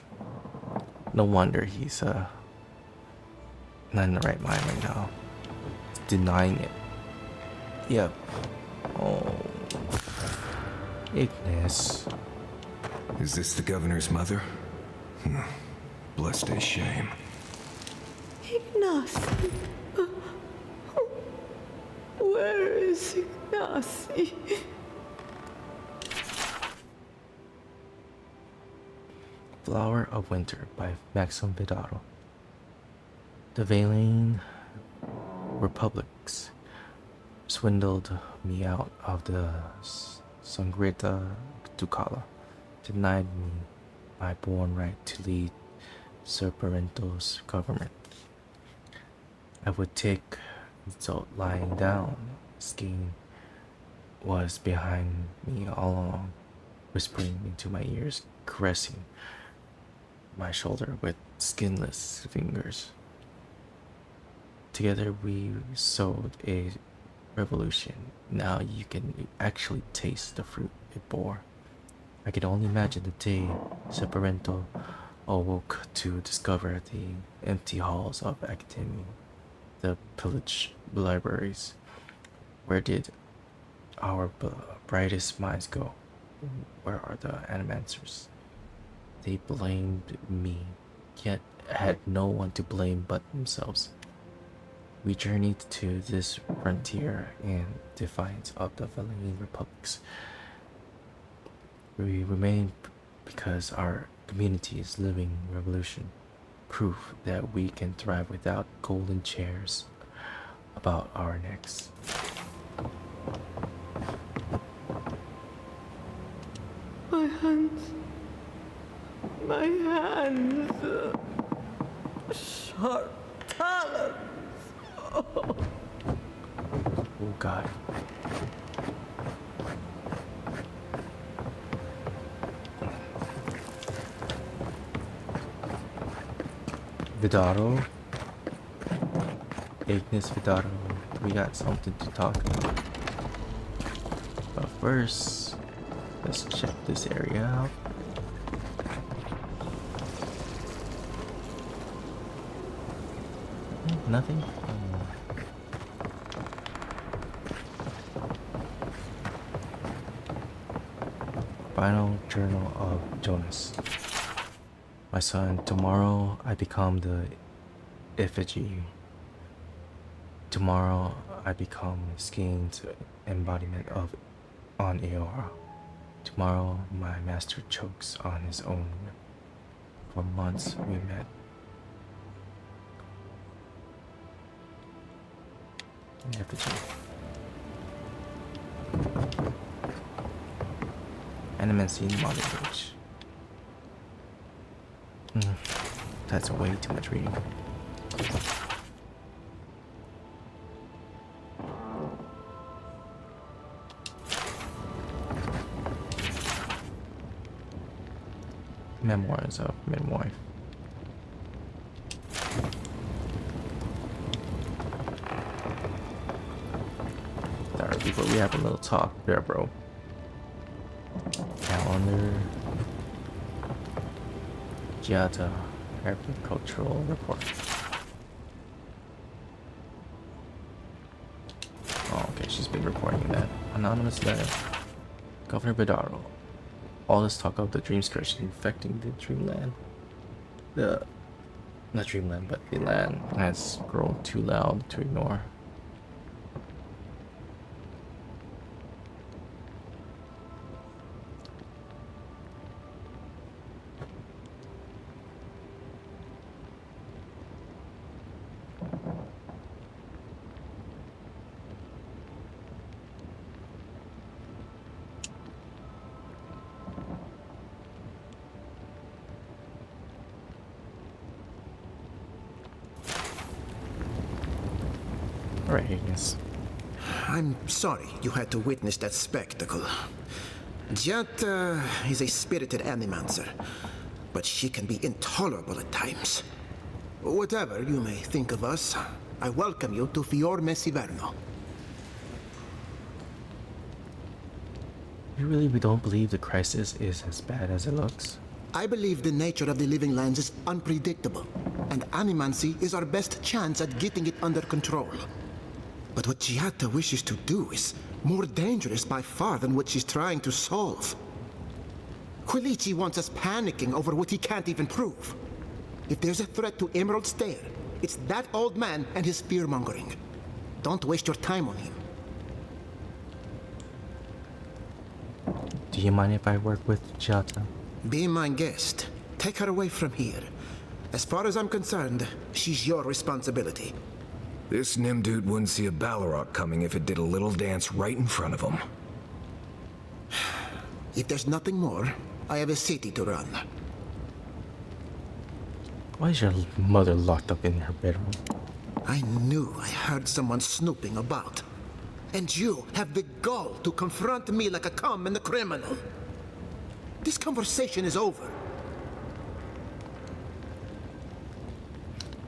No wonder he's not in the right mind right now. He's denying it. Yep. Oh, Ignis. Is this the governor's mother? Blessed a shame. Ignacy. Where is Ignacy? Flower of Winter by Maxim Vidaro. The Vaelion republics swindled me out of the Sangrita Ducala, denied me my born right to lead Serpento's government. I would take result lying down. Skein was behind me all along, whispering into my ears, caressing my shoulder with skinless fingers. Together we sowed a revolution. Now you can actually taste the fruit it bore. I could only imagine the day Serpento awoke to discover the empty halls of academia, the pillaged libraries. Where did our brightest minds go? Where are the animancers? They blamed me, yet had no one to blame but themselves. We journeyed to this frontier in defiance of the Vaelion republics. We remained because our community is living revolution, proof that we can thrive without golden chairs about our necks. My hands. My hands. Sharp talons. Oh God. Vidaro. Ignis Vidaro. We got something to talk about. But first, let's check this area out. Nothing? Final Journal of Jonas. My son, tomorrow I become the effigy. Tomorrow I become Skein's embodiment of on Eora. Tomorrow my master chokes on his own. For months we met. Effigy. Animacy in modern age. That's way too much reading. Memoirs of Midwife. Sorry, before we have a little talk there, bro. Calendar. Giata Agricultural Report. Oh, okay, she's been reporting that. Anonymous letter. Governor Vidaro. All this talk of the dreamscourg infecting the dreamland. Not dreamland, but the land has grown too loud to ignore. Alright, Ignis. I'm sorry you had to witness that spectacle. Giatta is a spirited animancer, but she can be intolerable at times. Whatever you may think of us, I welcome you to Fiorme Siverno. You really don't believe the crisis is as bad as it looks? I believe the nature of the living lands is unpredictable, and animancy is our best chance at getting it under control. But what Giatta wishes to do is more dangerous by far than what she's trying to solve. Quilici wants us panicking over what he can't even prove. If there's a threat to Emerald Stair, it's that old man and his fear-mongering. Don't waste your time on him. Do you mind if I work with Giatta? Be my guest. Take her away from here. As far as I'm concerned, she's your responsibility. This Nimdude wouldn't see a Balrog coming if it did a little dance right in front of him. If there's nothing more, I have a city to run. Why is your mother locked up in her bedroom? I knew I heard someone snooping about. And you have the gall to confront me like a common criminal. This conversation is over.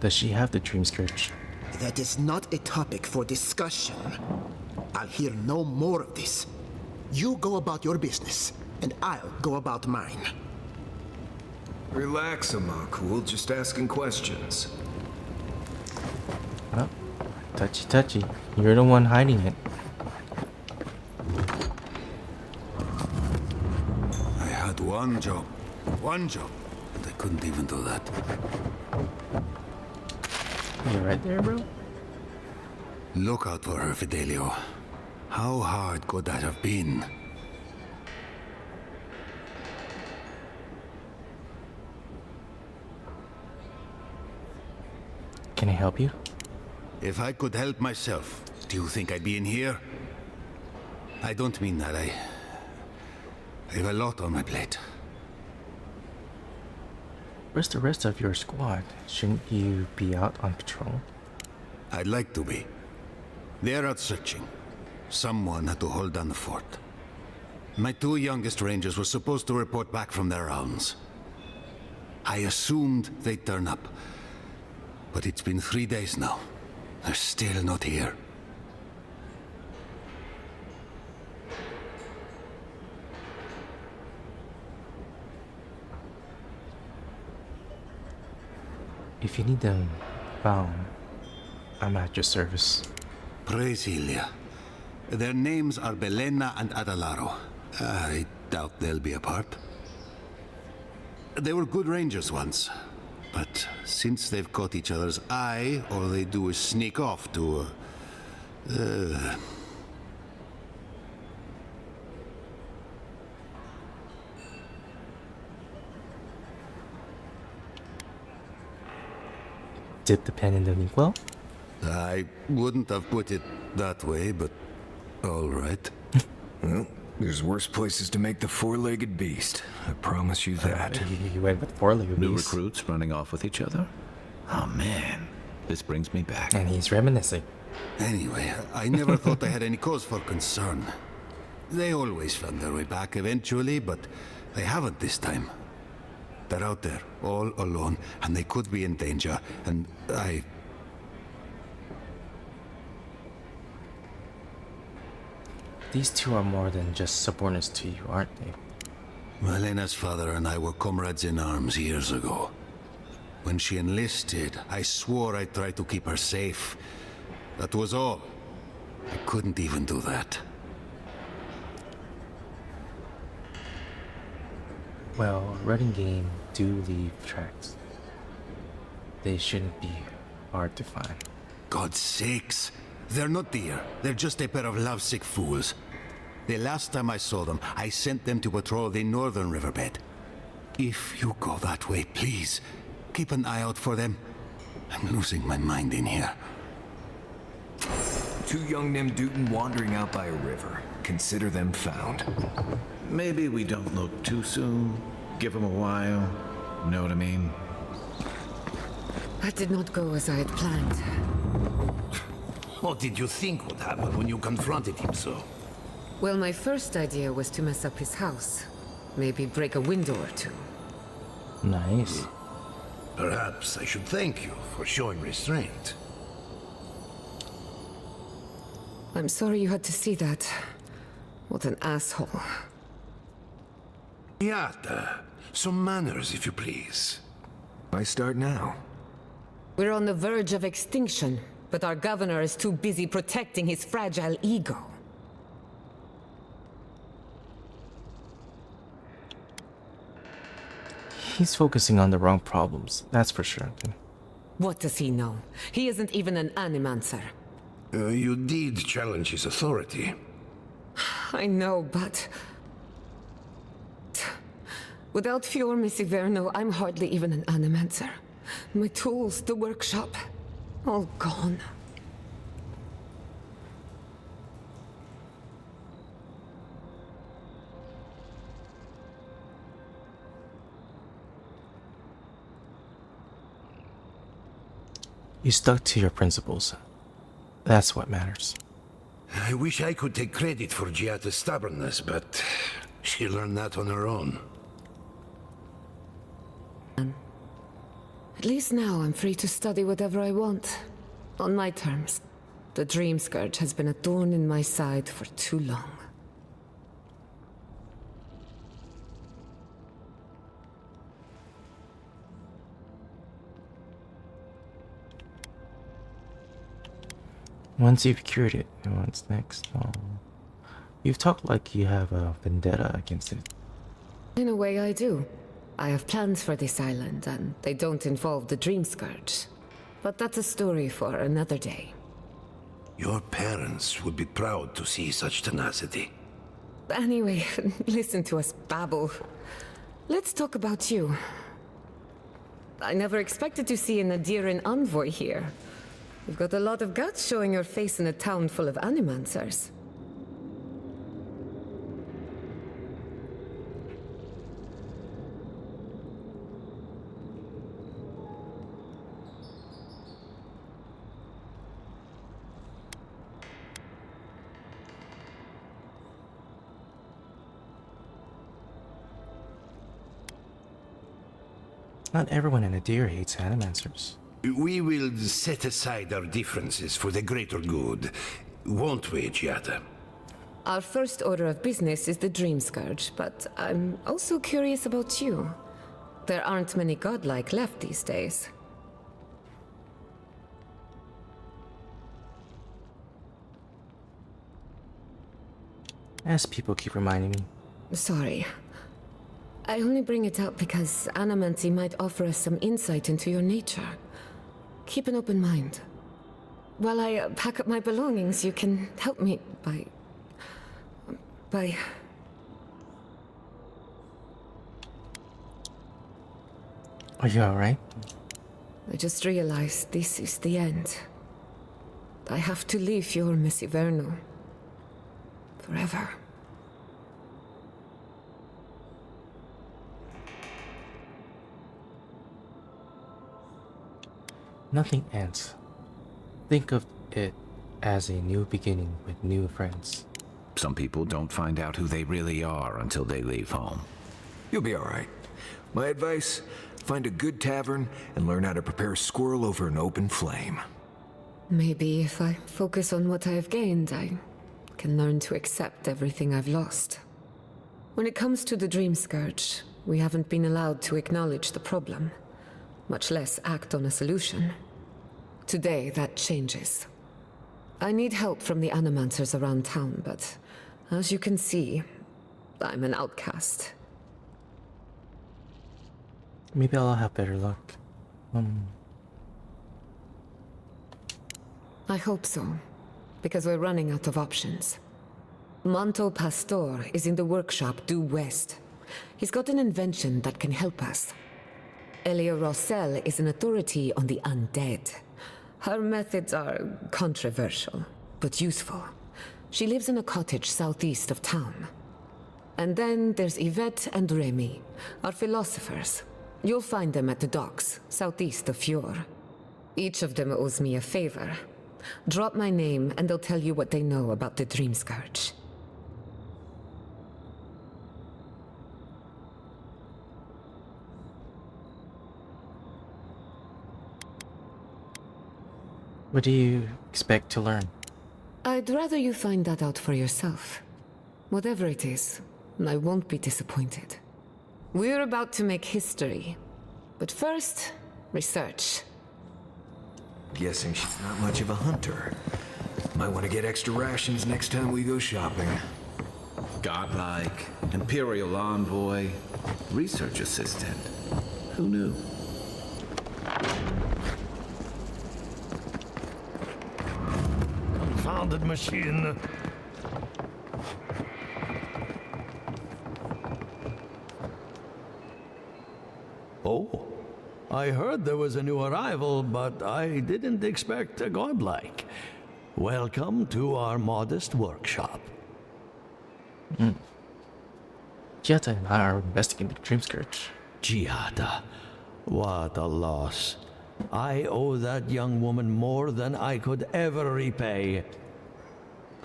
Does she have the dreamscourg? That is not a topic for discussion. I'll hear no more of this. You go about your business, and I'll go about mine. Relax, Amakul, just asking questions. Oh, touchy. You're the one hiding it. I had one job, and I couldn't even do that. You're right there, bro. Look out for her, Fidelio. How hard could that have been? Can I help you? If I could help myself, do you think I'd be in here? I don't mean that. I have a lot on my plate. Where's the rest of your squad? Shouldn't you be out on patrol? I'd like to be. They're out searching. Someone had to hold down the fort. My two youngest rangers were supposed to report back from their rounds. I assumed they'd turn up. But it's been 3 days now. They're still not here. If you need them found, I'm at your service. Praise Ilia. Their names are Belena and Adalaro. I doubt they'll be apart. They were good rangers once, but since they've caught each other's eye, all they do is sneak off to... Dip the pen in the inkwell? I wouldn't have put it that way, but all right. Well, there's worse places to make the four-legged beast. I promise you that. You went with four-legged New beast. recruits running off with each other? Oh man, this brings me back. And he's reminiscing. Anyway, I never thought I had any cause for concern. They always found their way back eventually, but they haven't this time. They're out there, all alone, and they could be in danger, and These two are more than just subordinates to you, aren't they? Malena's father and I were comrades in arms years ago. When she enlisted, I swore I'd try to keep her safe. That was all. I couldn't even do that. Well, running game do leave tracks. They shouldn't be hard to find. God's sakes! They're not deer. They're just a pair of lovesick fools. The last time I saw them, I sent them to patrol the northern riverbed. If you go that way, please, keep an eye out for them. I'm losing my mind in here. Two young Nimdutin wandering out by a river. Consider them found. Maybe we don't look too soon. Give them a while. Know what I mean? That did not go as I had planned. What did you think would happen when you confronted him so? Well, my first idea was to mess up his house. Maybe break a window or two. Nice. Perhaps I should thank you for showing restraint. I'm sorry you had to see that. What an asshole. Yata, some manners if you please. I start now. We're on the verge of extinction, but our governor is too busy protecting his fragile ego. He's focusing on the wrong problems, that's for sure. What does he know? He isn't even an animancer. You did challenge his authority. I know, but... without Fior Misiverno, I'm hardly even an animancer. My tools, the workshop, all gone. You stuck to your principles. That's what matters. I wish I could take credit for Giata's stubbornness, but she learned that on her own. At least now I'm free to study whatever I want. On my terms. The dreamscourg has been a thorn in my side for too long. Once you've cured it, what's next? Oh. You've talked like you have a vendetta against it. In a way, I do. I have plans for this island, and they don't involve the dreamscourg. But that's a story for another day. Your parents would be proud to see such tenacity. Anyway, listen to us babble. Let's talk about you. I never expected to see an Adiran envoy here. You've got a lot of guts showing your face in a town full of animancers. Not everyone in Adir hates animancers. We will set aside our differences for the greater good, won't we, Giata? Our first order of business is the dreamscourg, but I'm also curious about you. There aren't many godlike left these days. As people keep reminding me. Sorry. I only bring it up because animancy might offer us some insight into your nature. Keep an open mind. While I pack up my belongings, you can help me by... Are you alright? I just realized this is the end. I have to leave Fior Misiverno. Forever. Nothing ends. Think of it as a new beginning with new friends. Some people don't find out who they really are until they leave home. You'll be alright. My advice, find a good tavern and learn how to prepare squirrel over an open flame. Maybe if I focus on what I have gained, I can learn to accept everything I've lost. When it comes to the dreamscourg, we haven't been allowed to acknowledge the problem, much less act on a solution. Today, that changes. I need help from the animancers around town, but as you can see, I'm an outcast. Maybe I'll have better luck. I hope so, because we're running out of options. Manto Pastor is in the workshop due west. He's got an invention that can help us. Elia Rossell is an authority on the undead. Her methods are controversial, but useful. She lives in a cottage southeast of town. And then there's Yvette and Remy, our philosophers. You'll find them at the docks, southeast of Fjord. Each of them owes me a favor. Drop my name, and they'll tell you what they know about the dreamscourg. What do you expect to learn? I'd rather you find that out for yourself. Whatever it is, I won't be disappointed. We're about to make history. But first, research. Guessing she's not much of a hunter. Might want to get extra rations next time we go shopping. Godlike, Imperial envoy, research assistant. Who knew? Confounded machine. Oh, I heard there was a new arrival, but I didn't expect a godlike. Welcome to our modest workshop. Giada and I are investigating the dreamscourg. Giada, what a loss. I owe that young woman more than I could ever repay.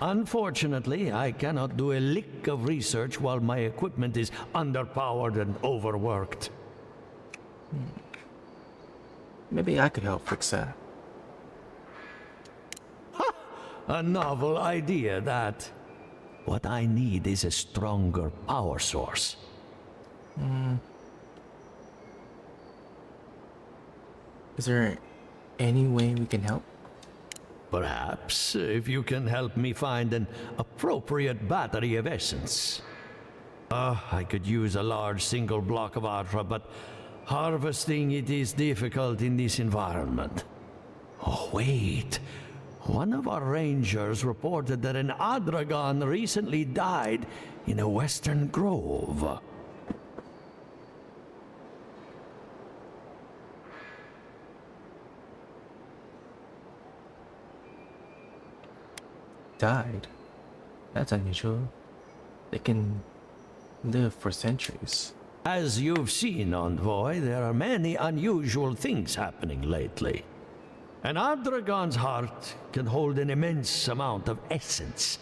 Unfortunately, I cannot do a lick of research while my equipment is underpowered and overworked. Maybe I could help fix that. Ha! A novel idea, that. What I need is a stronger power source. Is there any way we can help? Perhaps, if you can help me find an appropriate battery of essence. I could use a large single block of Artra, but harvesting it is difficult in this environment. Oh, wait. One of our rangers reported that an Adragon recently died in a western grove. Died? That's unusual. They can live for centuries. As you've seen, Envoy, there are many unusual things happening lately. An Adragon's heart can hold an immense amount of essence.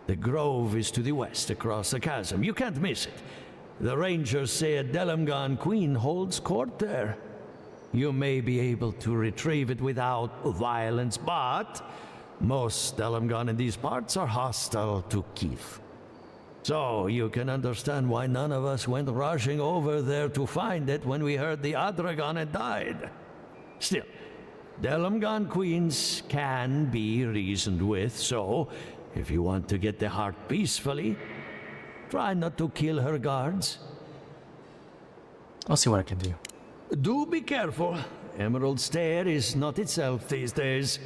The grove is to the west, across the chasm. You can't miss it. The rangers say a Delamgan queen holds court there. You may be able to retrieve it without violence, but most Delamgan in these parts are hostile to Keith. So you can understand why none of us went rushing over there to find it when we heard the Adragon had died. Still, Delamgan queens can be reasoned with, so if you want to get the heart peacefully, try not to kill her guards. I'll see what I can do. Do be careful. Emerald Stair is not itself these days.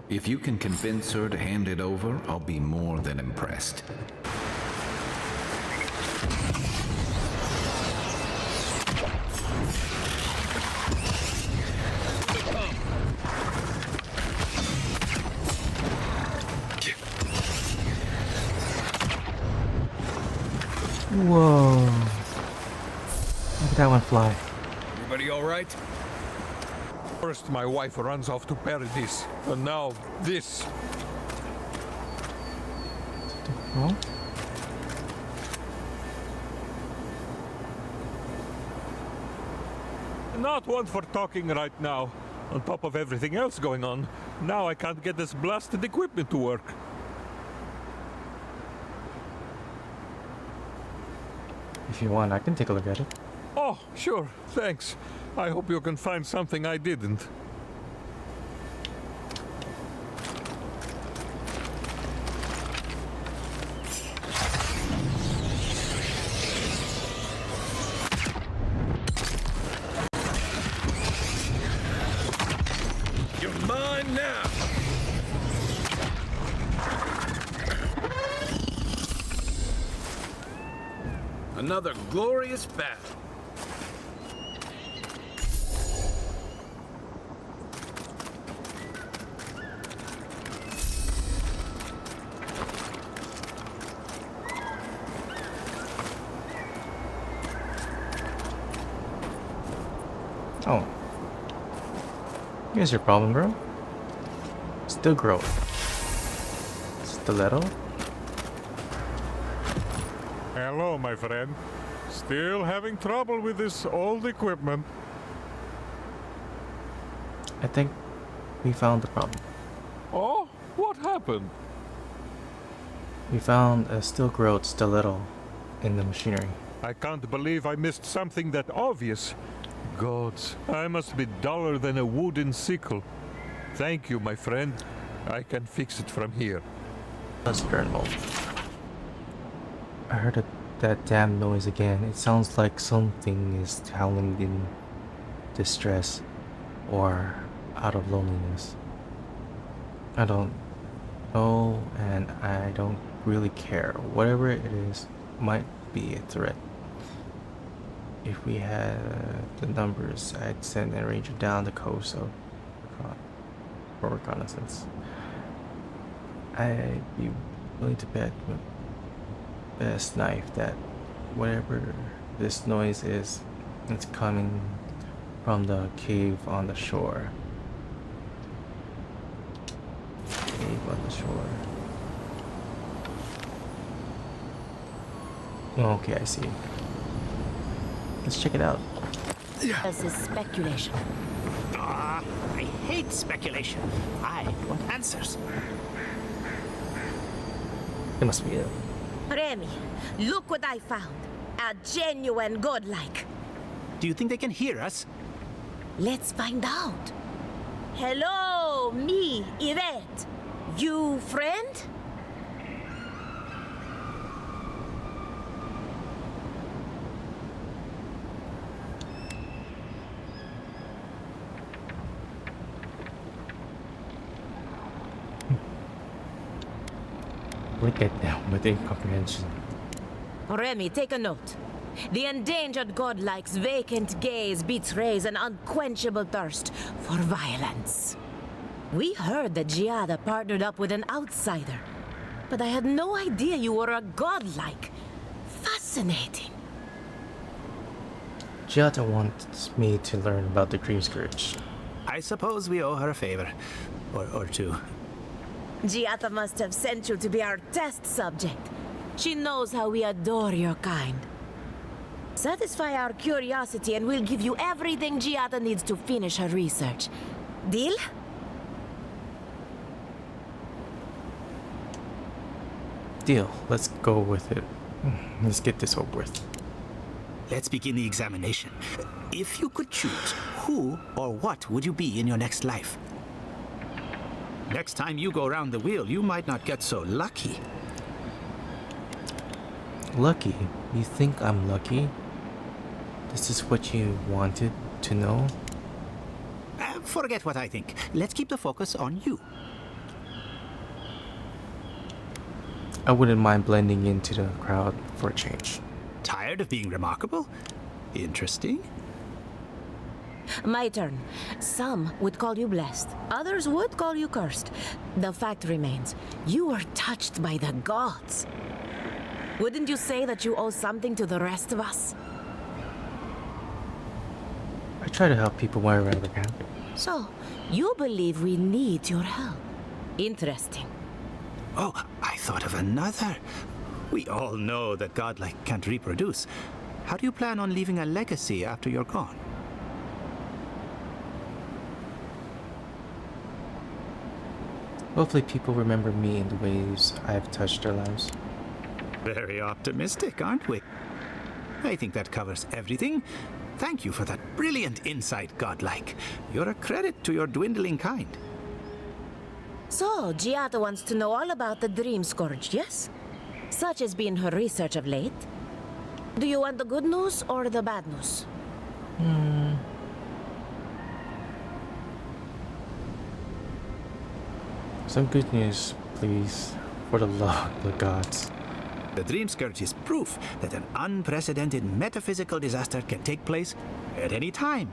If you can convince her to hand it over, I'll be more than impressed. Whoa. Look at that one fly. Everybody all right? First, my wife runs off to paradise, and now this. Well, Not one for talking right now. On top of everything else going on, now I can't get this blasted equipment to work. if you want, I can take a look at it. Oh, sure, thanks. I hope you can find something I didn't. You're mine now! Another glorious battle. Oh. Here's your problem, bro. Still growing. Stiletto? Hello, my friend. Still having trouble with this old equipment. I think we found the problem. Oh, what happened? We found a still growth stiletto in the machinery. I can't believe I missed something that obvious. Gods, I must be duller than a wooden sickle. Thank you, my friend. I can fix it from here. Let's turn mode. I heard that damn noise again. It sounds like something is howling in distress or out of loneliness. I don't know, and I don't really care. Whatever it is might be a threat. If we had the numbers, I'd send a ranger down the coast for reconnaissance. I'd be willing to bet with best knife that whatever this noise is, it's coming from the cave on the shore. Cave on the shore. Okay, I see. Let's check it out. This is speculation. I hate speculation. I want answers. It must be it. Remy, look what I found. A genuine godlike. Do you think they can hear us? Let's find out. Hello, me, Yvette. You friend? Look at them with incomprehension. Remy, take a note. The endangered godlike's vacant gaze betrays an unquenchable thirst for violence. We heard that Giada partnered up with an outsider, but I had no idea you were a godlike. Fascinating. Giada wants me to learn about the dreamscourg. I suppose we owe her a favor. Or two. Giada must have sent you to be our test subject. She knows how we adore your kind. Satisfy our curiosity and we'll give you everything Giada needs to finish her research. Deal? Deal. Let's go with it. Let's get this over with. Let's begin the examination. If you could choose, who or what would you be in your next life? Next time you go round the wheel, you might not get so lucky. Lucky? You think I'm lucky? This is what you wanted to know? Forget what I think. Let's keep the focus on you. I wouldn't mind blending into the crowd for a change. Tired of being remarkable? Interesting. My turn. Some would call you blessed. Others would call you cursed. The fact remains, you were touched by the gods. Wouldn't you say that you owe something to the rest of us? I try to help people wherever I can. So, you believe we need your help. Interesting. Oh, I thought of another. We all know that godlike can't reproduce. How do you plan on leaving a legacy after you're gone? Hopefully people remember me in the ways I've touched their lives. Very optimistic, aren't we? I think that covers everything. Thank you for that brilliant insight, godlike. You're a credit to your dwindling kind. So, Giada wants to know all about the dreamscourg, yes? Such has been her research of late. Do you want the good news or the bad news? Some good news, please. For the love of the gods. The dreamscourg is proof that an unprecedented metaphysical disaster can take place at any time.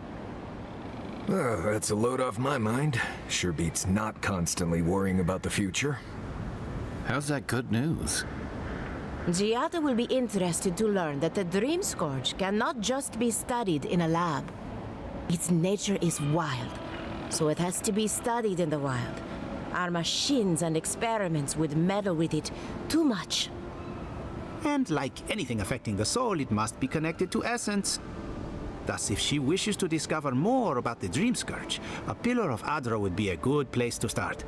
Well, that's a load off my mind. Sure beats not constantly worrying about the future. How's that good news? Giada will be interested to learn that the dreamscourg cannot just be studied in a lab. Its nature is wild, so it has to be studied in the wild. Our machines and experiments would meddle with it too much. And like anything affecting the soul, it must be connected to essence. Thus, if she wishes to discover more about the dreamscourg, a pillar of Adra would be a good place to start.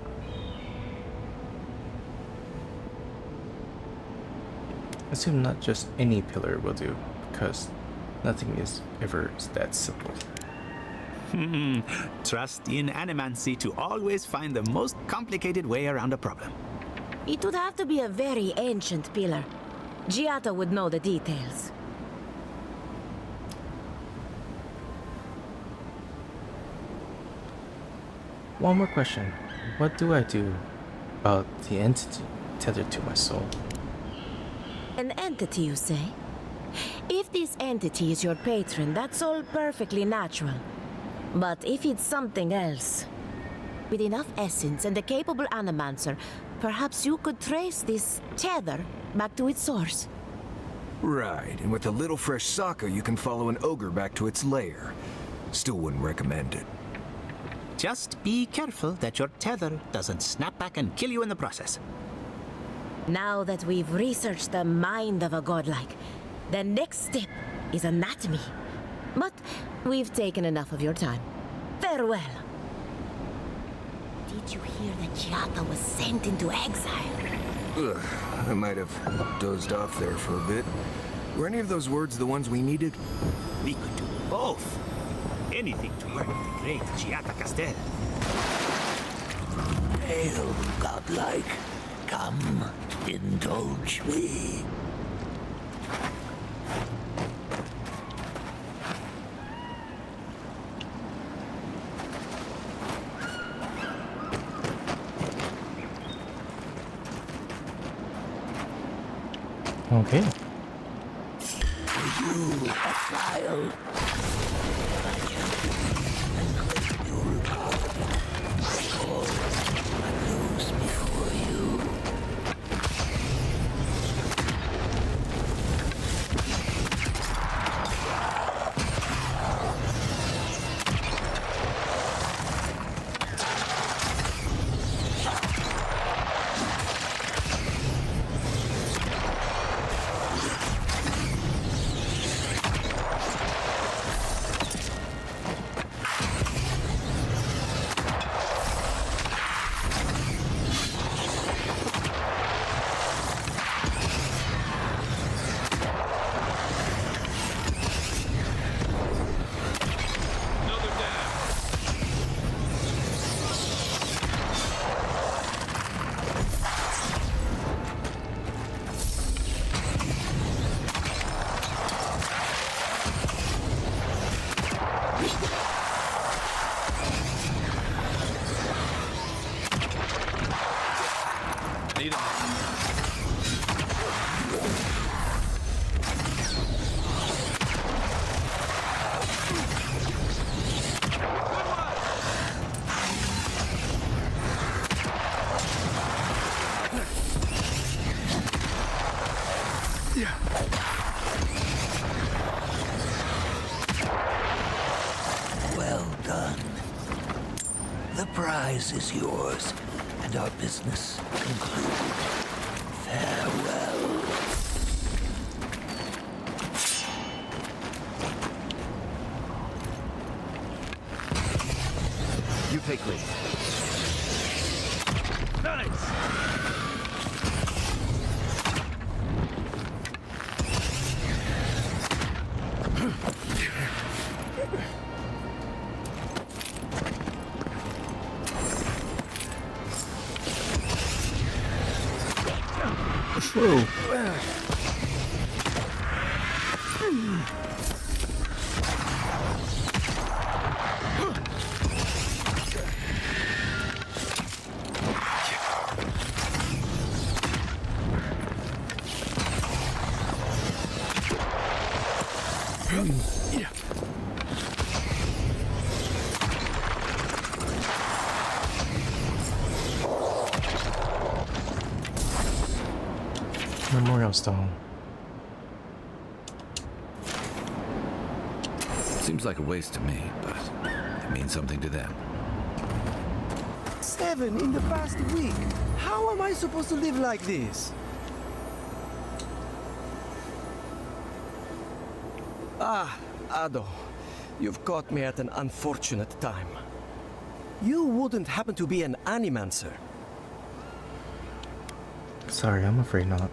I assume not just any pillar will do, because nothing is ever that simple. Trust in animancy to always find the most complicated way around a problem. It would have to be a very ancient pillar. Giata would know the details. One more question. What do I do about the entity tethered to my soul? An entity, you say? If this entity is your patron, that's all perfectly natural. But if it's something else, with enough essence and a capable animancer, perhaps you could trace this tether back to its source. Right, and with a little fresh soccer, you can follow an ogre back to its lair. Still wouldn't recommend it. Just be careful that your tether doesn't snap back and kill you in the process. Now that we've researched the mind of a godlike, the next step is anatomy. But we've taken enough of your time. Farewell. Did you hear that Giata was sent into exile? Ugh, I might have dozed off there for a bit. Were any of those words the ones we needed? We could do both. Anything to learn of the great Giata Castel. Hail, godlike. Come, indulge me. Okay. For you, a file. Well done. The prize is yours, and our business concluded. Farewell. You take lead. Nice! Whoa. Memorial Stone. Seems like a waste to me, but it means something to them. 7 in the past week. How am I supposed to live like this? Ah, Ado. You've caught me at an unfortunate time. You wouldn't happen to be an animancer? Sorry, I'm afraid not.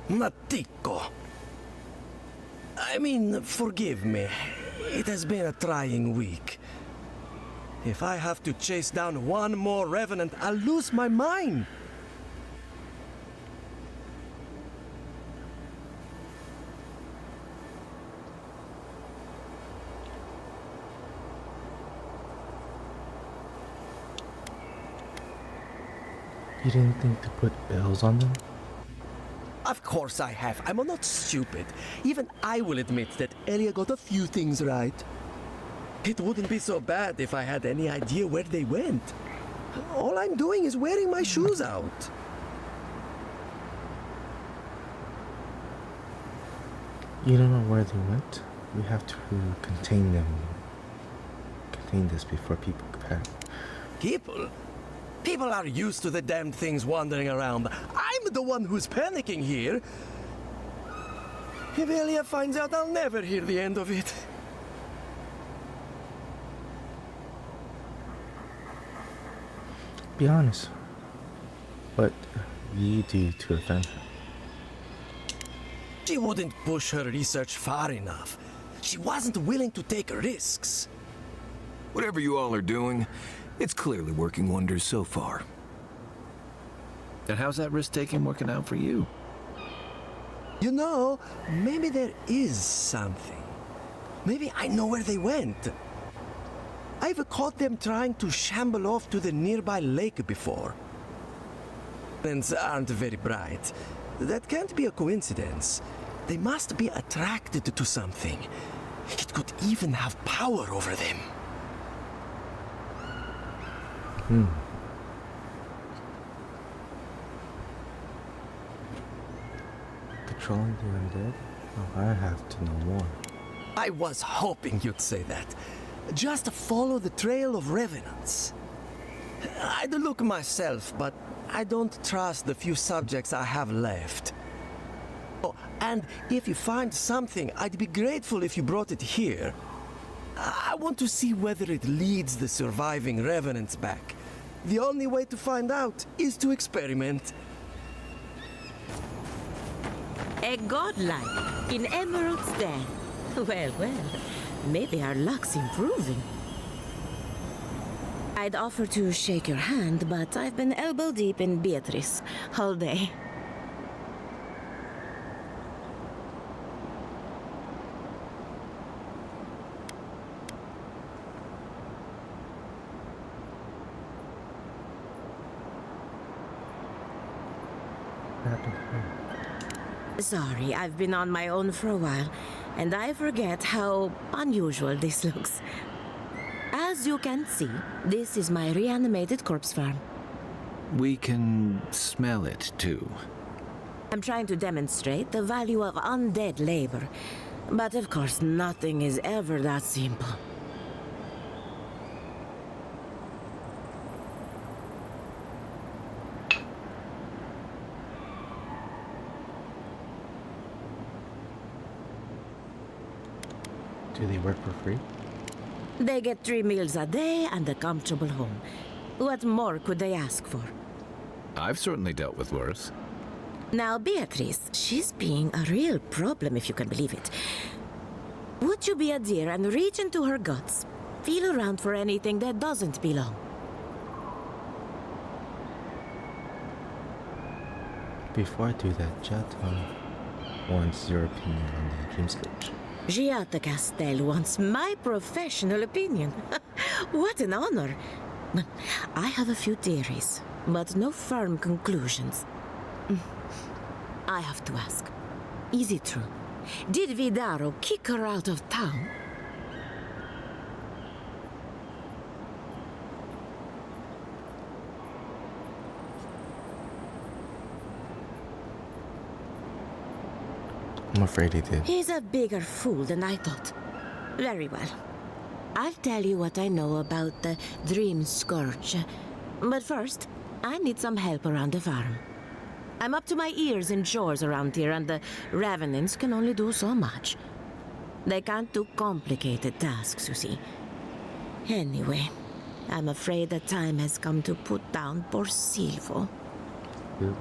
Matiko. I mean, forgive me. It has been a trying week. If I have to chase down one more revenant, I'll lose my mind. You didn't think to put bells on them? Of course I have. I'm not stupid. Even I will admit that Elia got a few things right. It wouldn't be so bad if I had any idea where they went. All I'm doing is wearing my shoes out. You don't know where they went? We have to contain them. Contain this before people panic. People? People are used to the damned things wandering around. I'm the one who's panicking here. If Elia finds out, I'll never hear the end of it. Be honest. What you do to offend her? She wouldn't push her research far enough. She wasn't willing to take risks. Whatever you all are doing, it's clearly working wonders so far. And how's that risk-taking working out for you? You know, maybe there is something. Maybe I know where they went. I've caught them trying to shamble off to the nearby lake before. Friends aren't very bright. That can't be a coincidence. They must be attracted to something. It could even have power over them. Controlling the undead? Oh, I have to know more. I was hoping you'd say that. Just follow the trail of revenants. I'd look myself, but I don't trust the few subjects I have left. Oh, and if you find something, I'd be grateful if you brought it here. I want to see whether it leads the surviving revenants back. The only way to find out is to experiment. A godlike in Emerald Stair. Well, well, maybe our luck's improving. I'd offer to shake your hand, but I've been elbow deep in Beatrice all day. Sorry, I've been on my own for a while, and I forget how unusual this looks. As you can see, this is my reanimated corpse farm. We can smell it, too. I'm trying to demonstrate the value of undead labor, but of course nothing is ever that simple. Do they work for free? They get 3 meals a day and a comfortable home. What more could they ask for? I've certainly dealt with worse. Now, Beatrice, she's being a real problem, if you can believe it. Would you be a dear and reach into her guts? Feel around for anything that doesn't belong. Before I do that, Giatta wants your opinion on the dreamscourg. Giatta Castel wants my professional opinion. What an honor. I have a few theories, but no firm conclusions. I have to ask, is it true? Did Vidaro kick her out of town? I'm afraid he did. He's a bigger fool than I thought. Very well. I'll tell you what I know about the dreamscourg. But first, I need some help around the farm. I'm up to my ears in chores around here, and the Revenants can only do so much. They can't do complicated tasks, you see. Anyway, I'm afraid the time has come to put down poor Silvo. Yep.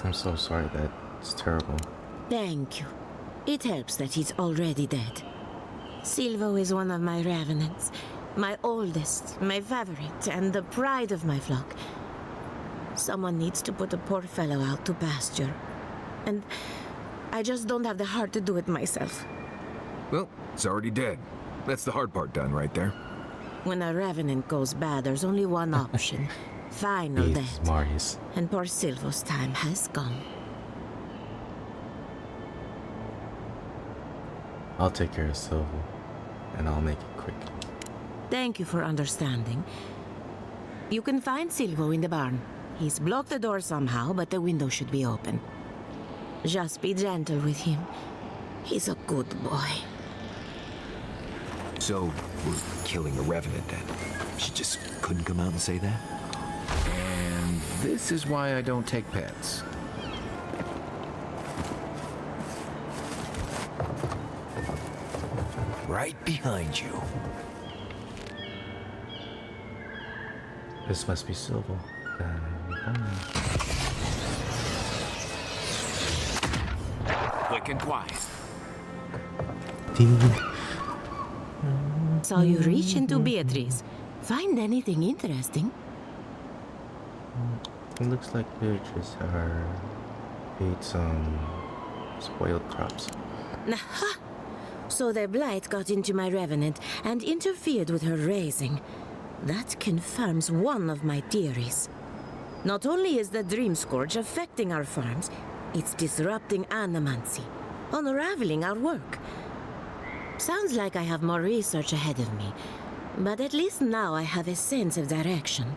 I'm so sorry, that's terrible. Thank you. It helps that he's already dead. Silvo is one of my Revenants. My oldest, my favorite, and the pride of my flock. Someone needs to put a poor fellow out to pasture. And I just don't have the heart to do it myself. Well, it's already dead. That's the hard part done right there. When a Revenant goes bad, there's only one option. Final death. Marius. And poor Silvo's time has come. I'll take care of Silvo, and I'll make it quick. Thank you for understanding. You can find Silvo in the barn. He's blocked the door somehow, but the window should be open. Just be gentle with him. He's a good boy. So, we're killing a Revenant then? She just couldn't come out and say that? And this is why I don't take pets. Right behind you. This must be Silvo. Quick and quiet. So you reach into Beatrice. Find anything interesting? It looks like Beatrice ate some spoiled crops. Aha! So the blight got into my Revenant and interfered with her raising. That confirms one of my theories. Not only is the dreamscourg affecting our farms, it's disrupting animancy, unraveling our work. Sounds like I have more research ahead of me, but at least now I have a sense of direction.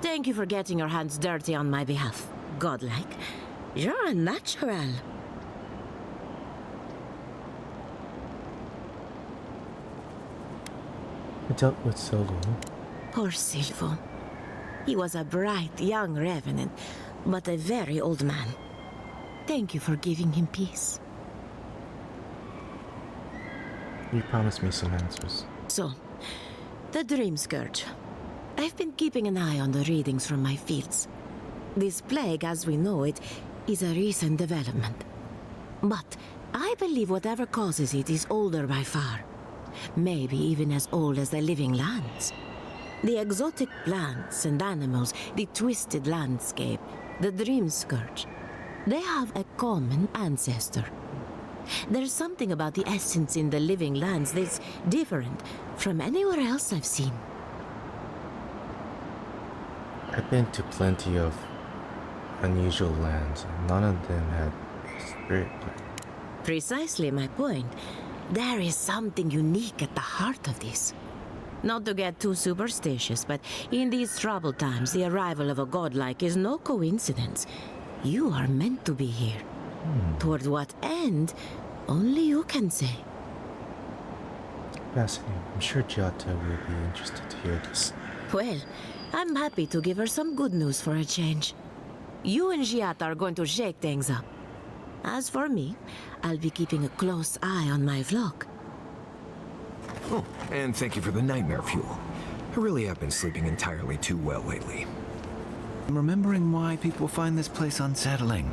Thank you for getting your hands dirty on my behalf, godlike. You're a natural. I dealt with Silvo. Poor Silvo. He was a bright young Revenant, but a very old man. Thank you for giving him peace. You promised me some answers. So, the dreamscourg. I've been keeping an eye on the readings from my fields. This plague, as we know it, is a recent development. But I believe whatever causes it is older by far. Maybe even as old as the living lands. The exotic plants and animals, the twisted landscape, the dreamscourg. They have a common ancestor. There's something about the essence in the living lands that's different from anywhere else I've seen. I've been to plenty of unusual lands, and none of them had a spirit plant. Precisely my point. There is something unique at the heart of this. Not to get too superstitious, but in these troubled times, the arrival of a godlike is no coincidence. You are meant to be here. Toward what end, only you can say. Fascinating. I'm sure Giotto will be interested to hear this. Well, I'm happy to give her some good news for a change. You and Giatta are going to shake things up. As for me, I'll be keeping a close eye on my flock. Oh, and thank you for the nightmare fuel. I really have been sleeping entirely too well lately. I'm remembering why people find this place unsettling.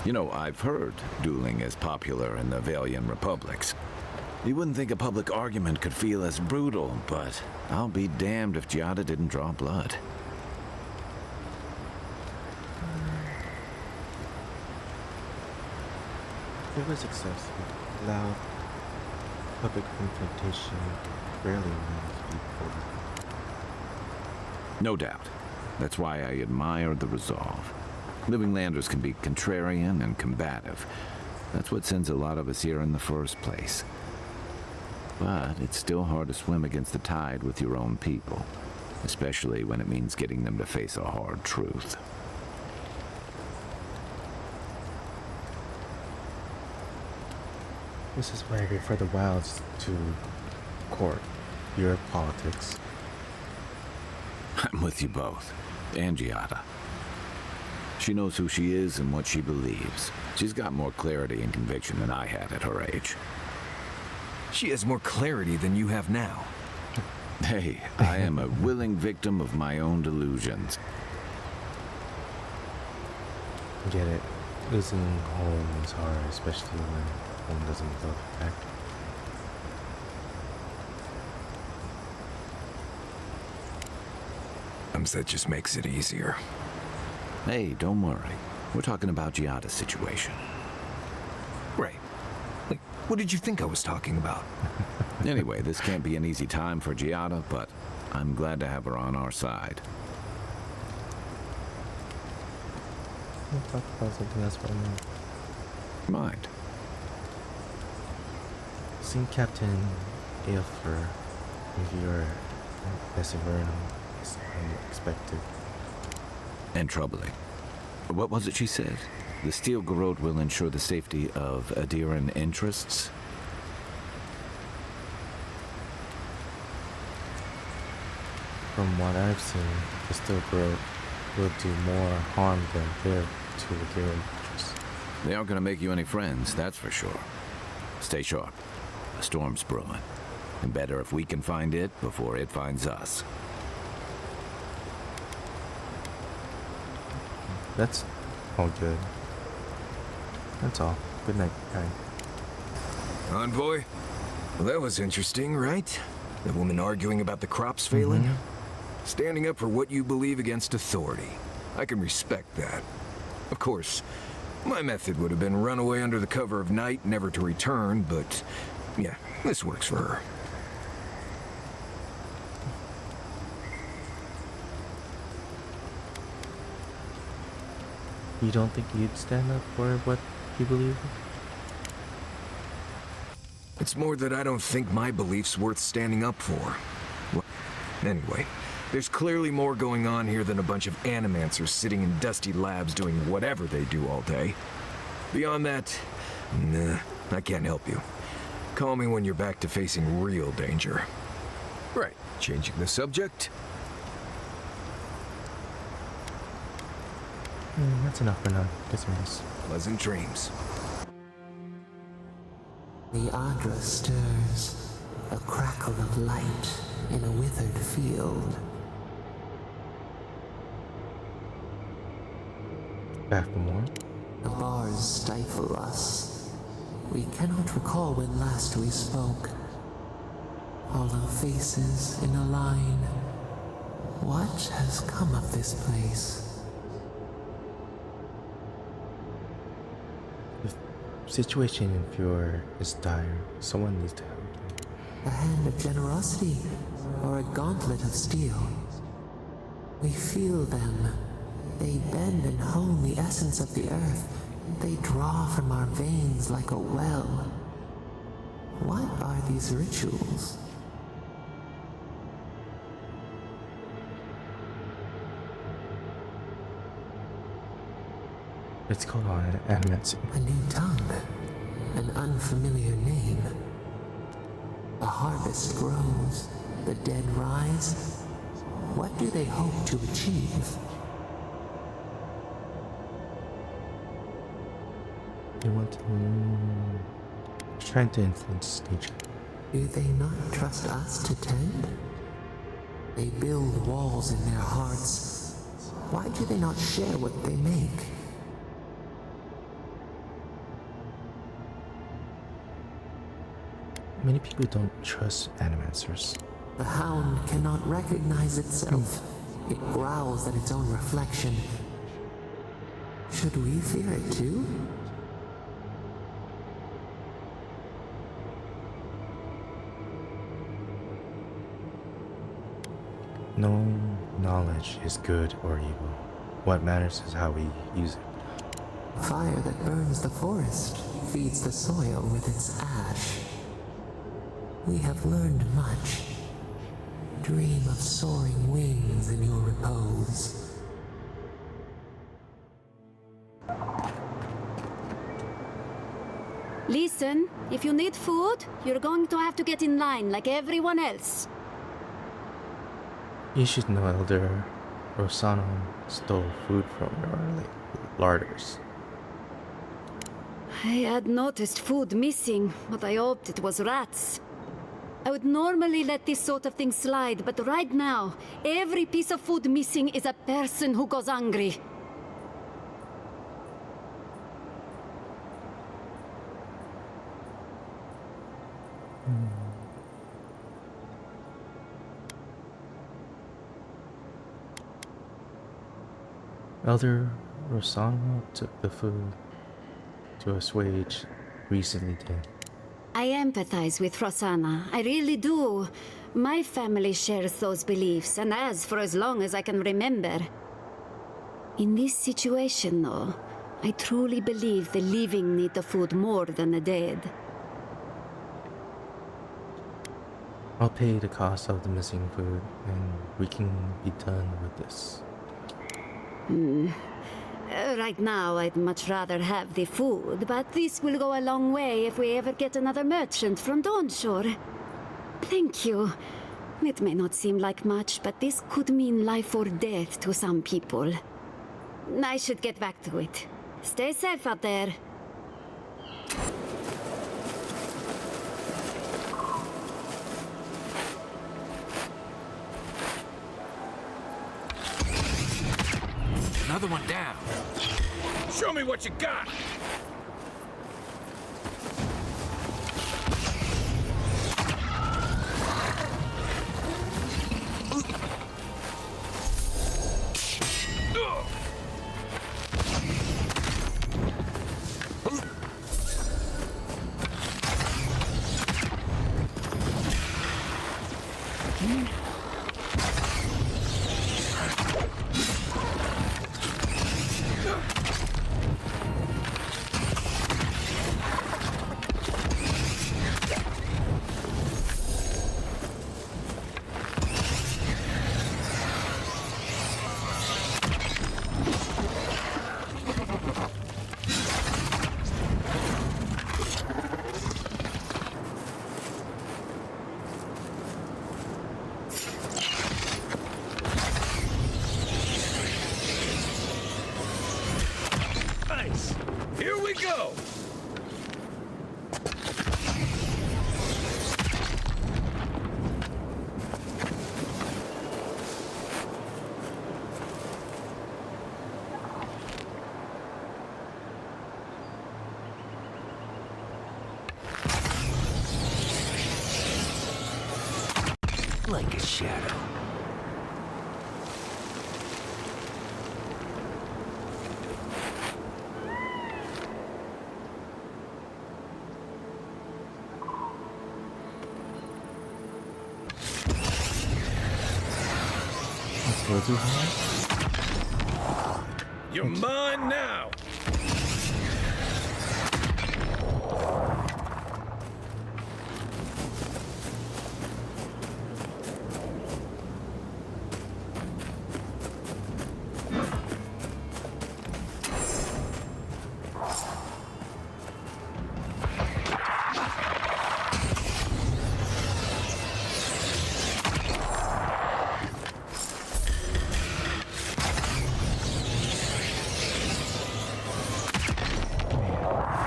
You know, I've heard dueling is popular in the Vaelion republics. You wouldn't think a public argument could feel as brutal, but I'll be damned if Giada didn't draw blood. It was excessive, loud, public confrontation rarely wins people. No doubt. That's why I admire the resolve. Living Landers can be contrarian and combative. That's what sends a lot of us here in the first place. But it's still hard to swim against the tide with your own people, especially when it means getting them to face a hard truth. This is why I refer the wilds to court, your politics. I'm with you both. And Giada. She knows who she is and what she believes. She's got more clarity and conviction than I had at her age. She has more clarity than you have now. Hey, I am a willing victim of my own delusions. Get it. Losing home is hard, especially when home doesn't love you back. That just makes it easier. Hey, don't worry. We're talking about Giada's situation. Right. Like, what did you think I was talking about? Anyway, this can't be an easy time for Giada, but I'm glad to have her on our side. We'll talk about something else for a minute. Mind. Seeing Captain Aelfer with your Vernum is unexpected. And troubling. What was it she said? The Steel Garrote will ensure the safety of Adiran interests? From what I've seen, the Steel Garrote will do more harm than good to Adiran interests. They aren't going to make you any friends, that's for sure. Stay sharp. A storm's brewing. And better if we can find it before it finds us. That's all good. That's all. Good night, guy. Envoy? Well, that was interesting, right? The woman arguing about the crops failing? Standing up for what you believe against authority. I can respect that. Of course, my method would have been run away under the cover of night, never to return, but yeah, this works for her. You don't think you'd stand up for what you believe in? It's more that I don't think my belief's worth standing up for. Well, anyway, there's clearly more going on here than a bunch of animancers sitting in dusty labs doing whatever they do all day. Beyond that, nah, I can't help you. Call me when you're back to facing real danger. Right, changing the subject. That's enough for now. Get some rest. Pleasant dreams. The Adra stirs, a crackle of light in a withered field. Back for more? The bars stifle us. We cannot recall when last we spoke. Hollow faces in a line. What has come of this place? Situation in Fjord is dire. Someone needs to help. A hand of generosity, or a gauntlet of steel. We feel them. They bend and hone the essence of the earth. They draw from our veins like a well. What are these rituals? It's called an animancy. A new tongue. An unfamiliar name. The harvest grows. The dead rise. What do they hope to achieve? They want to... trying to influence nature. Do they not trust us to tend? They build walls in their hearts. Why do they not share what they make? Many people don't trust animancers. The hound cannot recognize itself. It growls at its own reflection. Should we fear it too? No knowledge is good or evil. What matters is how we use it. Fire that burns the forest feeds the soil with its ash. We have learned much. Dream of soaring wings in your repose. Listen, if you need food, you're going to have to get in line like everyone else. You should know Elder Rosano stole food from your larders. I had noticed food missing, but I hoped it was rats. I would normally let this sort of thing slide, but right now, every piece of food missing is a person who goes hungry. Elder Rosano took the food to assuage recently dead. I empathize with Rosanna. I really do. My family shares those beliefs, and has for as long as I can remember. In this situation, though, I truly believe the living need the food more than the dead. I'll pay the cost of the missing food, and we can be done with this. Right now, I'd much rather have the food, but this will go a long way if we ever get another merchant from Dawnshore. Thank you. It may not seem like much, but this could mean life or death to some people. I should get back to it. Stay safe out there. Another one down. Show me what you got. Here we go! Like a shadow. You're mine now!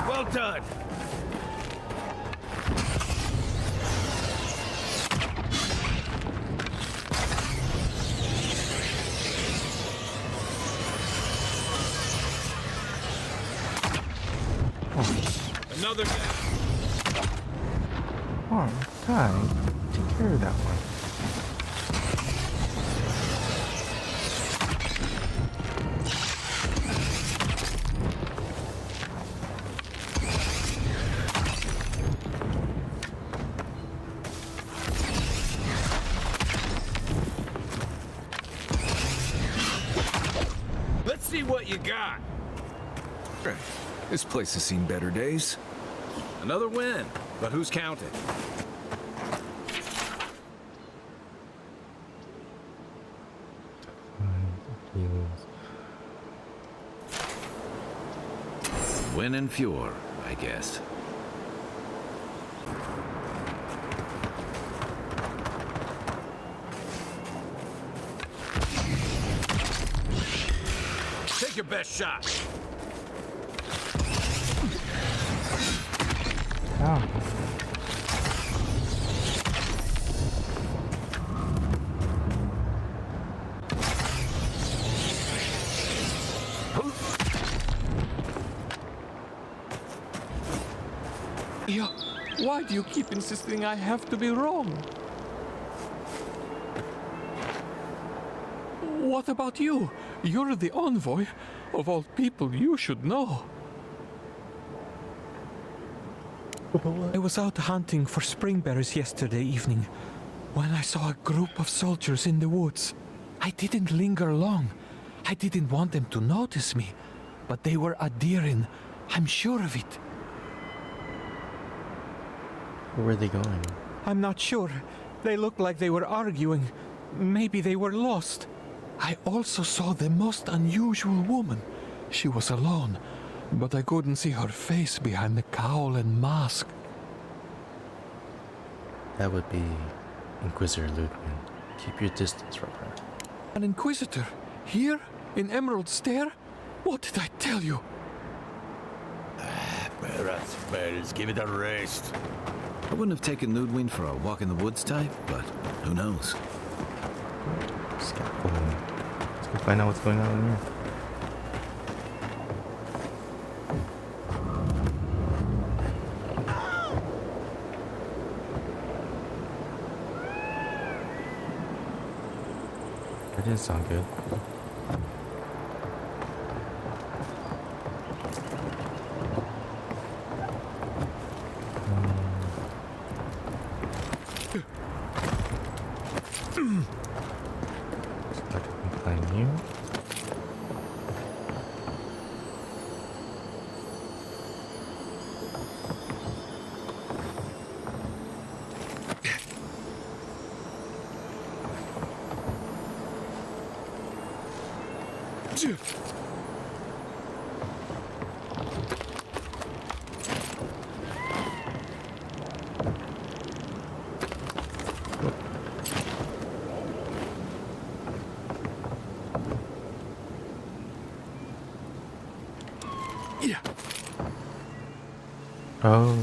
Well done! Another down. Oh, time. Take care of that one. Let's see what you got. This place has seen better days. Another win, but who's counting? Win and Fjord, I guess. best shot. Oh. Yeah, why do you keep insisting I have to be wrong? What about you? You're the envoy. Of all people, you should know. I was out hunting for spring berries yesterday evening when I saw a group of soldiers in the woods. I didn't linger long. I didn't want them to notice me, but they were adhering. I'm sure of it. Where were they going? I'm not sure. They looked like they were arguing. Maybe they were lost. I also saw the most unusual woman. She was alone, but I couldn't see her face behind the cowl and mask. That would be Inquisitor Ludwig. Keep your distance from her. An Inquisitor? Here? In Emerald Stair? What did I tell you? Spells, give it a rest. I wouldn't have taken Ludwig for a walk in the woods type, but who knows? Let's go find out what's going on in here. That didn't sound good. Oh.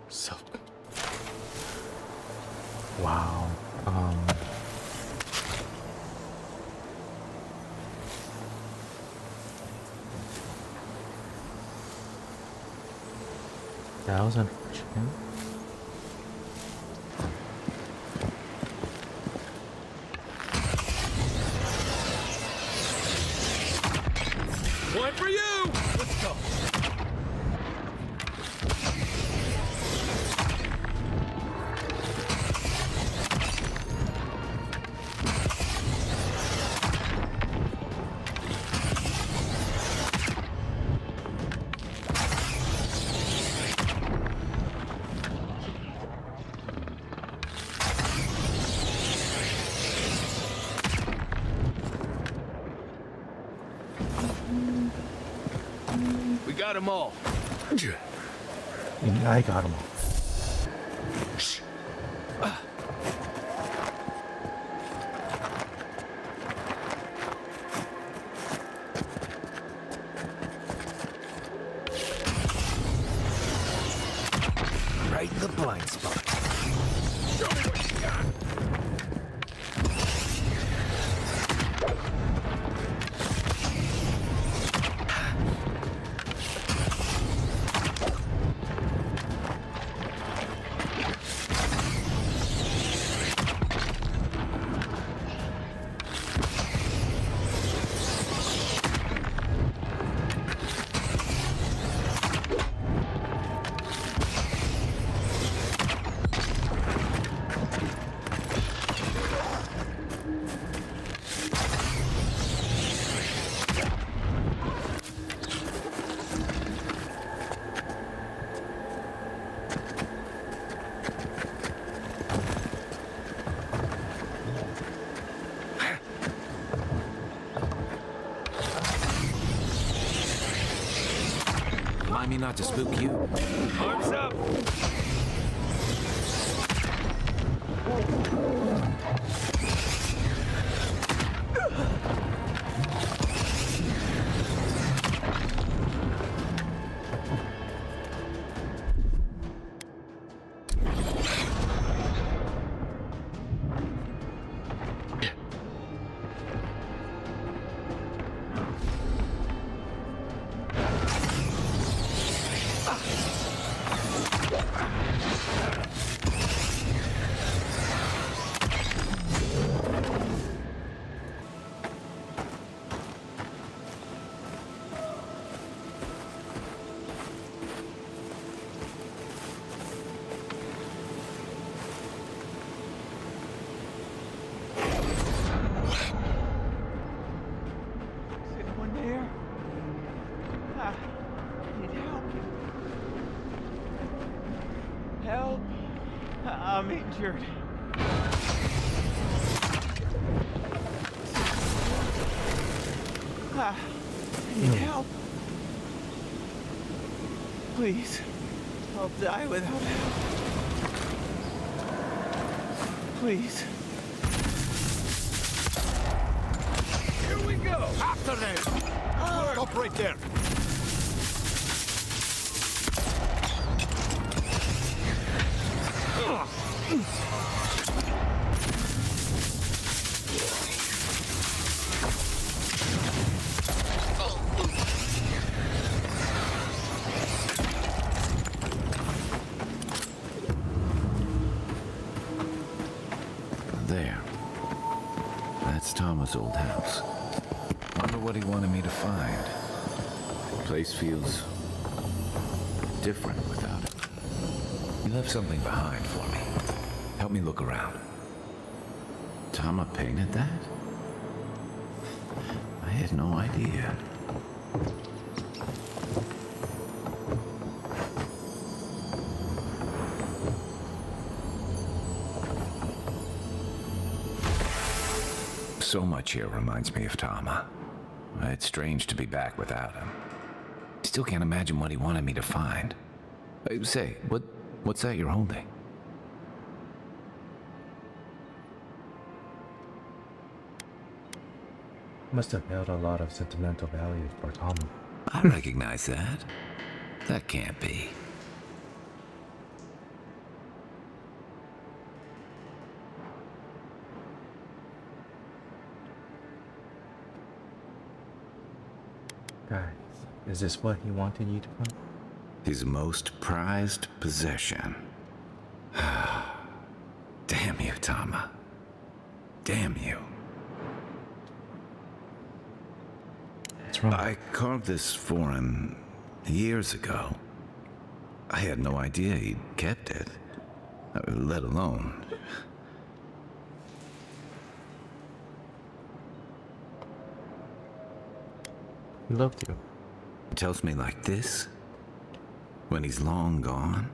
So. Wow. That was unfortunate. One for you! Let's go. We got them all. I got him all. Right in the blind spot. Show me what you got. remind me not to spook you. Arms up! Help! I'm injured. I need help. Please, I'll die without help. Please. Here we go! After them! Stop right there! There. That's Tama's old house. Wonder what he wanted me to find. The place feels different without it. He left something behind for me. Help me look around. Tama painted that? I had no idea. So much here reminds me of Tama. It's strange to be back without him. Still can't imagine what he wanted me to find. Say, what's that you're holding? Must have held a lot of sentimental value for Tama. I recognize that. That can't be. Guys, is this what he wanted you to find? His most prized possession. Damn you, Tama. Damn you. What's wrong? I carved this for him years ago. I had no idea he'd kept it, let alone... He loved you. He tells me like this, when he's long gone,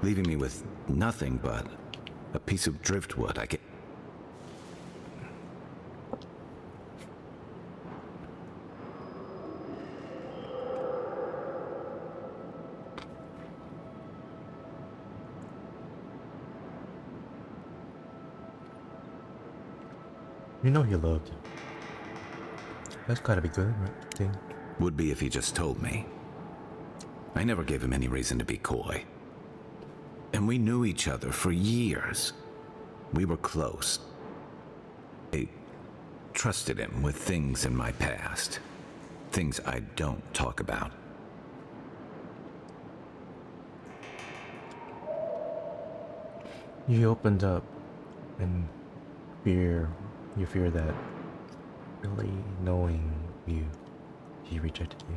leaving me with nothing but a piece of driftwood I get. You know he loved you. That's gotta be good, right? Thing. Would be if he just told me. I never gave him any reason to be coy. And we knew each other for years. We were close. I trusted him with things in my past. Things I don't talk about. You opened up and you fear that really knowing you, he rejected you.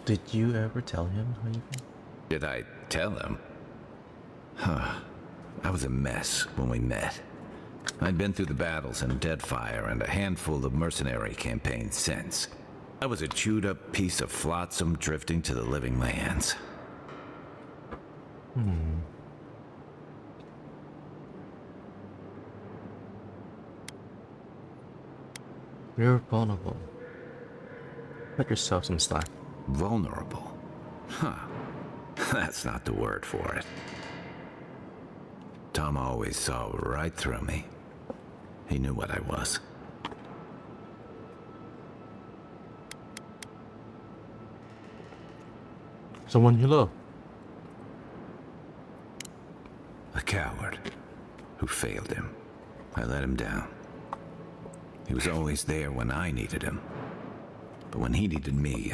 Did you ever tell him how you feel? Did I tell him? I was a mess when we met. I'd been through the battles in Deadfire and a handful of mercenary campaigns since. I was a chewed-up piece of flotsam drifting to the living lands. You're vulnerable. Cut yourself some slack. Vulnerable? Huh. That's not the word for it. Tom always saw right through me. He knew what I was. Someone you love. A coward who failed him. I let him down. He was always there when I needed him. But when he needed me,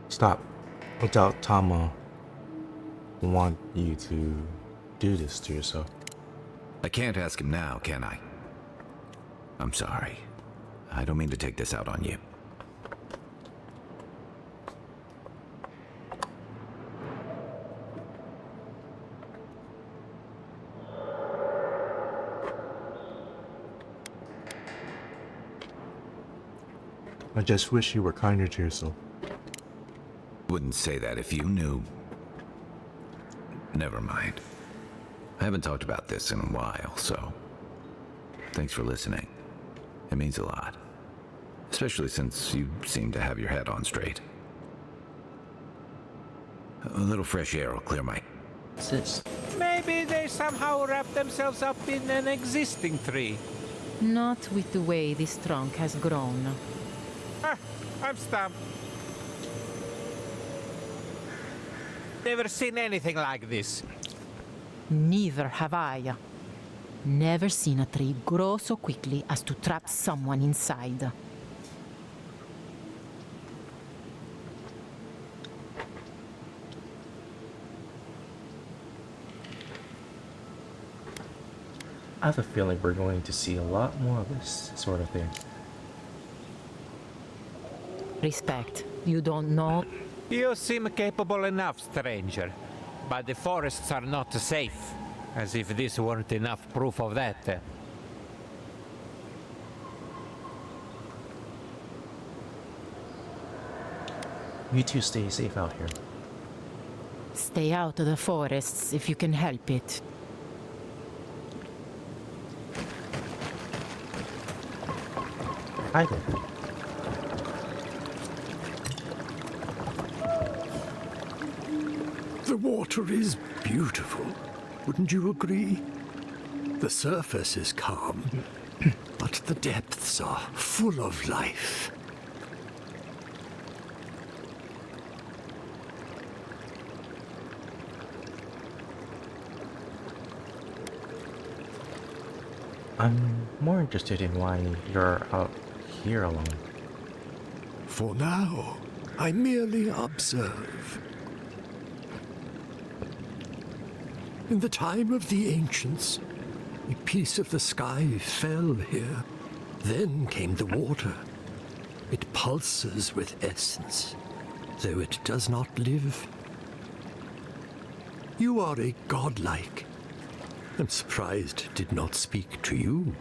Stop. I doubt Tama want you to do this to yourself. I can't ask him now, can I? I'm sorry. I don't mean to take this out on you. I just wish you were kinder to yourself. Wouldn't say that if you knew. Never mind. I haven't talked about this in a while, so thanks for listening. It means a lot. Especially since you seem to have your head on straight. A little fresh air will clear my... Maybe they somehow wrap themselves up in an existing tree. Not with the way this trunk has grown. I'm stumped. Never seen anything like this. Neither have I. Never seen a tree grow so quickly as to trap someone inside. I have a feeling we're going to see a lot more of this sort of thing. Respect. You don't know? You seem capable enough, stranger. But the forests are not safe. As if this weren't enough proof of that. You two stay safe out here. Stay out of the forests if you can help it. Hi there. The water is beautiful, wouldn't you agree? The surface is calm, but the depths are full of life. I'm more interested in why you're out here alone. For now, I merely observe. In the time of the ancients, a piece of the sky fell here. Then came the water. It pulses with essence, though it does not live. You are a godlike. I'm surprised it did not speak to you.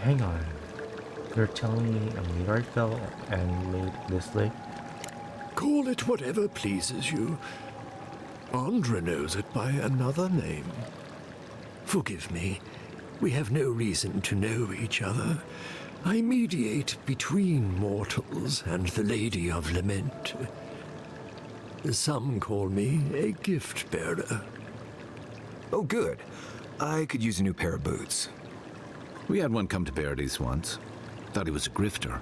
Hang on. You're telling me a meteorite fell and made this lake? Call it whatever pleases you. Andra knows it by another name. Forgive me. We have no reason to know each other. I mediate between mortals and the Lady of Lament. Some call me a gift bearer. Oh, good. I could use a new pair of boots. We had one come to Paradise once. Thought he was a grifter.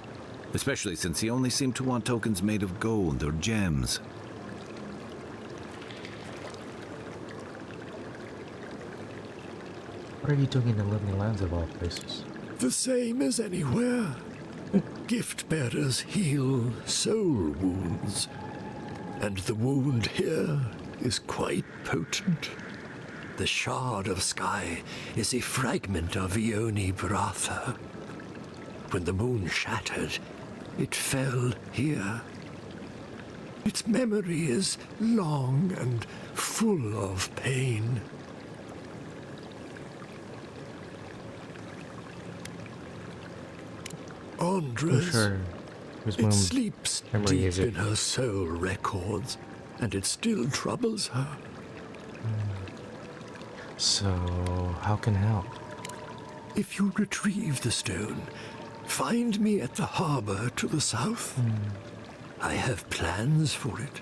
Especially since he only seemed to want tokens made of gold or gems. What are you doing in the living lands of all places? The same as anywhere. Gift bearers heal soul wounds. And the wound here is quite potent. The shard of sky is a fragment of Ioni Bratha. When the moon shattered, it fell here. Its memory is long and full of pain. Andra's. Sure. It sleeps deep in her soul records, and it still troubles her. So, how can I help? If you retrieve the stone, find me at the harbor to the south. I have plans for it.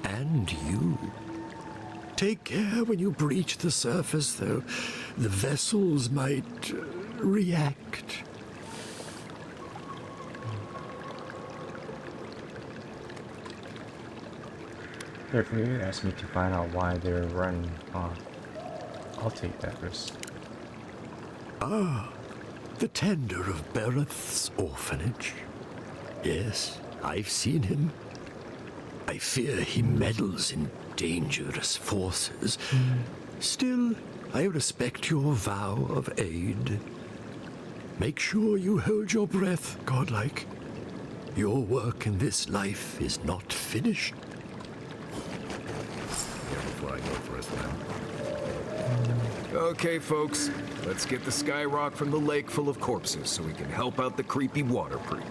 And you. Take care when you breach the surface, though. The vessels might react. If you ask me to find out why they're running off, I'll take that risk. Ah, the tender of Bereth's orphanage. Yes, I've seen him. I fear he meddles in dangerous forces. Still, I respect your vow of aid. Make sure you hold your breath, godlike. Your work in this life is not finished. Before I go for a swim. Okay, folks, let's get the sky rock from the lake full of corpses so we can help out the creepy water creep.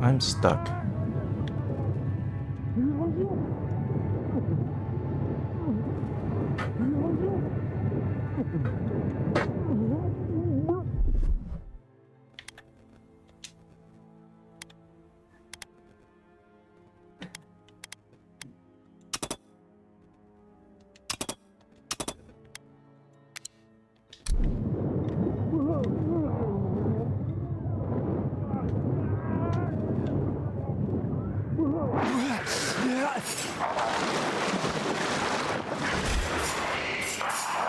I'm stuck.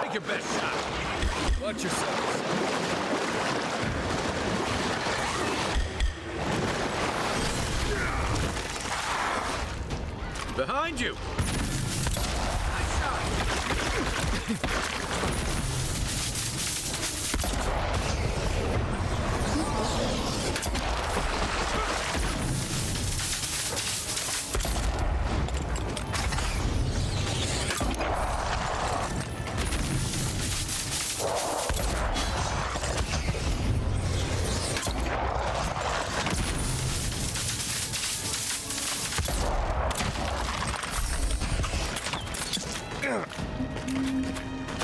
Take your best shot. Watch yourselves. Behind you!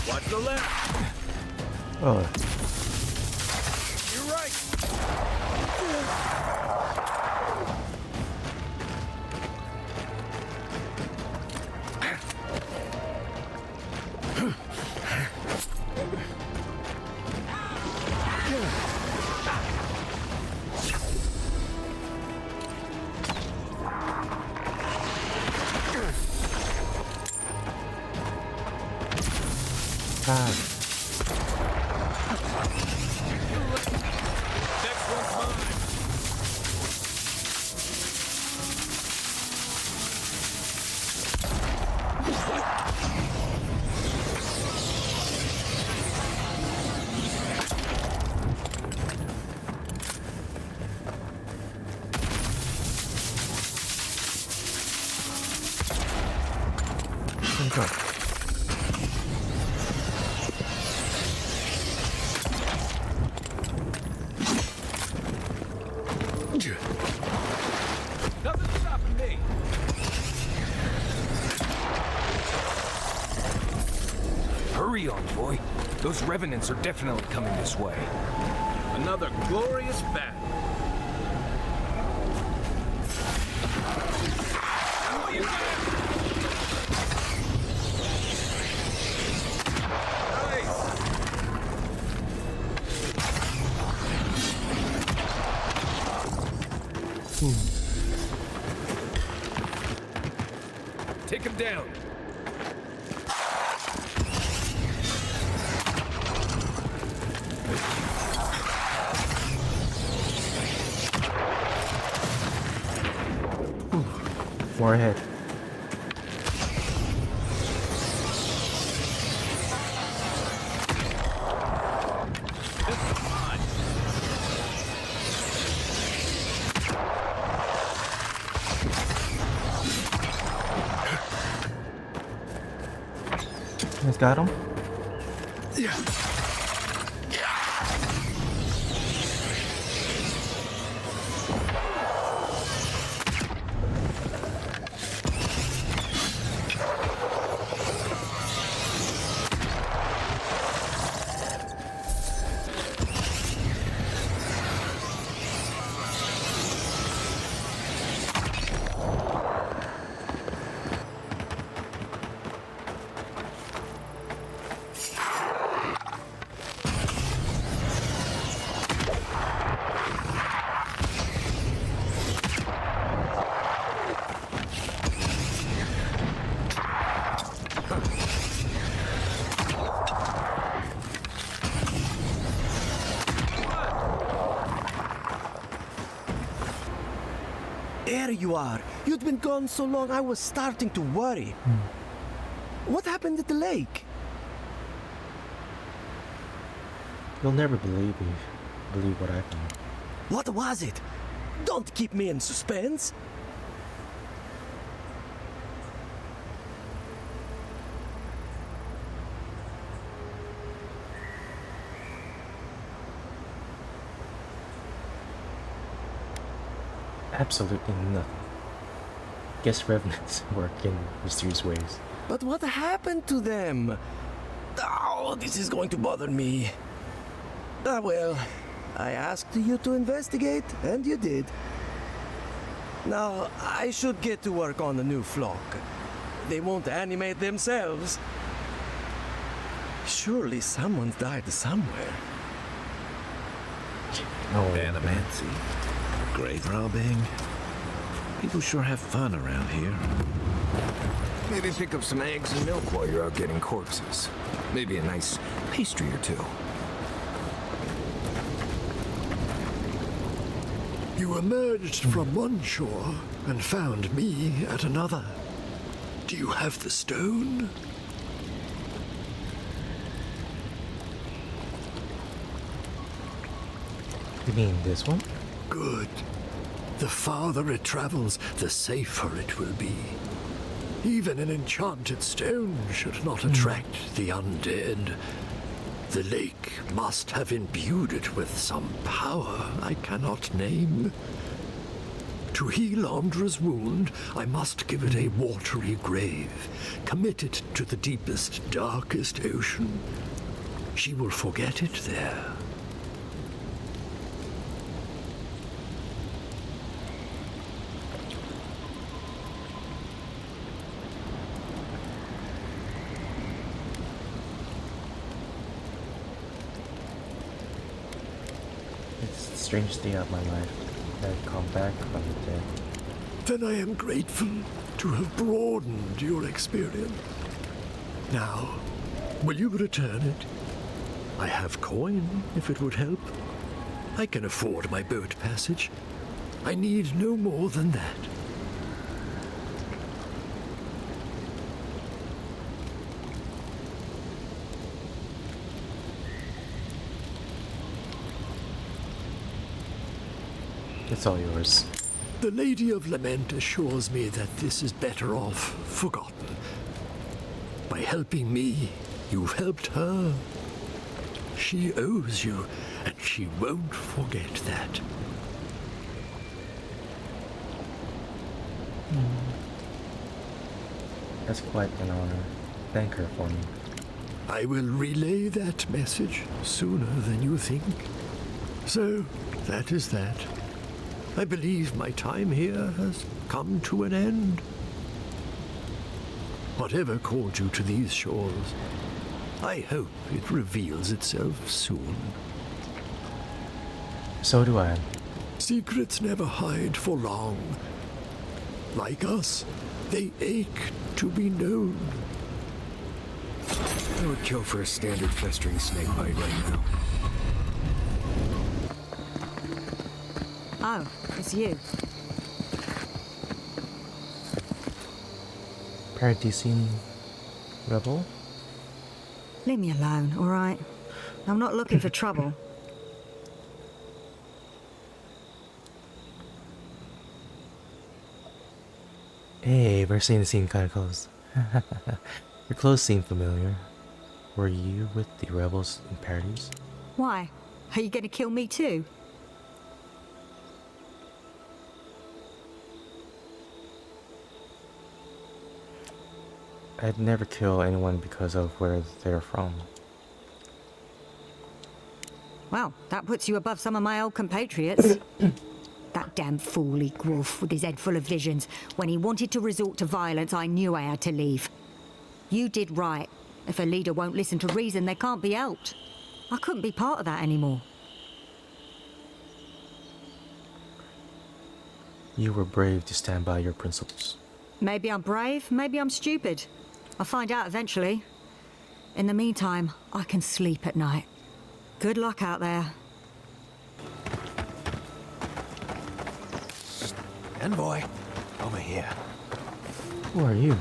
Watch the left. Oh. You're right. Nothing's stopping me. Hurry on, boy. Those revenants are definitely coming this way. Another glorious battle. Take him down. More ahead. He's got him. Yeah. There you are. You'd been gone so long I was starting to worry. What happened at the lake? You'll never believe what happened. What was it? Don't keep me in suspense. Absolutely nothing. Guess revenants work in mysterious ways. But what happened to them? Oh, this is going to bother me. Well, I asked you to investigate, and you did. Now, I should get to work on the new flock. They won't animate themselves. Surely someone's died somewhere. Animancy, grave robbing. People sure have fun around here. Maybe pick up some eggs and milk while you're out getting corpses. Maybe a nice pastry or two. You emerged from one shore and found me at another. Do you have the stone? You mean this one? Good. The farther it travels, the safer it will be. Even an enchanted stone should not attract the undead. The lake must have imbued it with some power I cannot name. To heal Andra's wound, I must give it a watery grave, commit it to the deepest, darkest ocean. She will forget it there. It's the strangest day of my life. I've come back from the dead. Then I am grateful to have broadened your experience. Now, will you return it? I have coin, if it would help. I can afford my boat passage. I need no more than that. It's all yours. The Lady of Lament assures me that this is better off forgotten. By helping me, you've helped her. She owes you, and she won't forget that. That's quite an honor. Thank her for me. I will relay that message sooner than you think. So, that is that. I believe my time here has come to an end. Whatever called you to these shores, I hope it reveals itself soon. So do I. Secrets never hide for long. Like us, they ache to be known. I would kill for a standard festering snake bite right now. Oh, it's you. Paradisine rebel? Leave me alone, all right? I'm not looking for trouble. Hey, we're seeing the scene kind of close. Your clothes seem familiar. Were you with the rebels in Paradise? Why? Are you going to kill me too? I'd never kill anyone because of where they're from. Well, that puts you above some of my old compatriots. That damn fool Wolf with his head full of visions. When he wanted to resort to violence, I knew I had to leave. You did right. If a leader won't listen to reason, they can't be helped. I couldn't be part of that anymore. You were brave to stand by your principles. Maybe I'm brave, maybe I'm stupid. I'll find out eventually. In the meantime, I can sleep at night. Good luck out there. Envoy, over here. Who are you?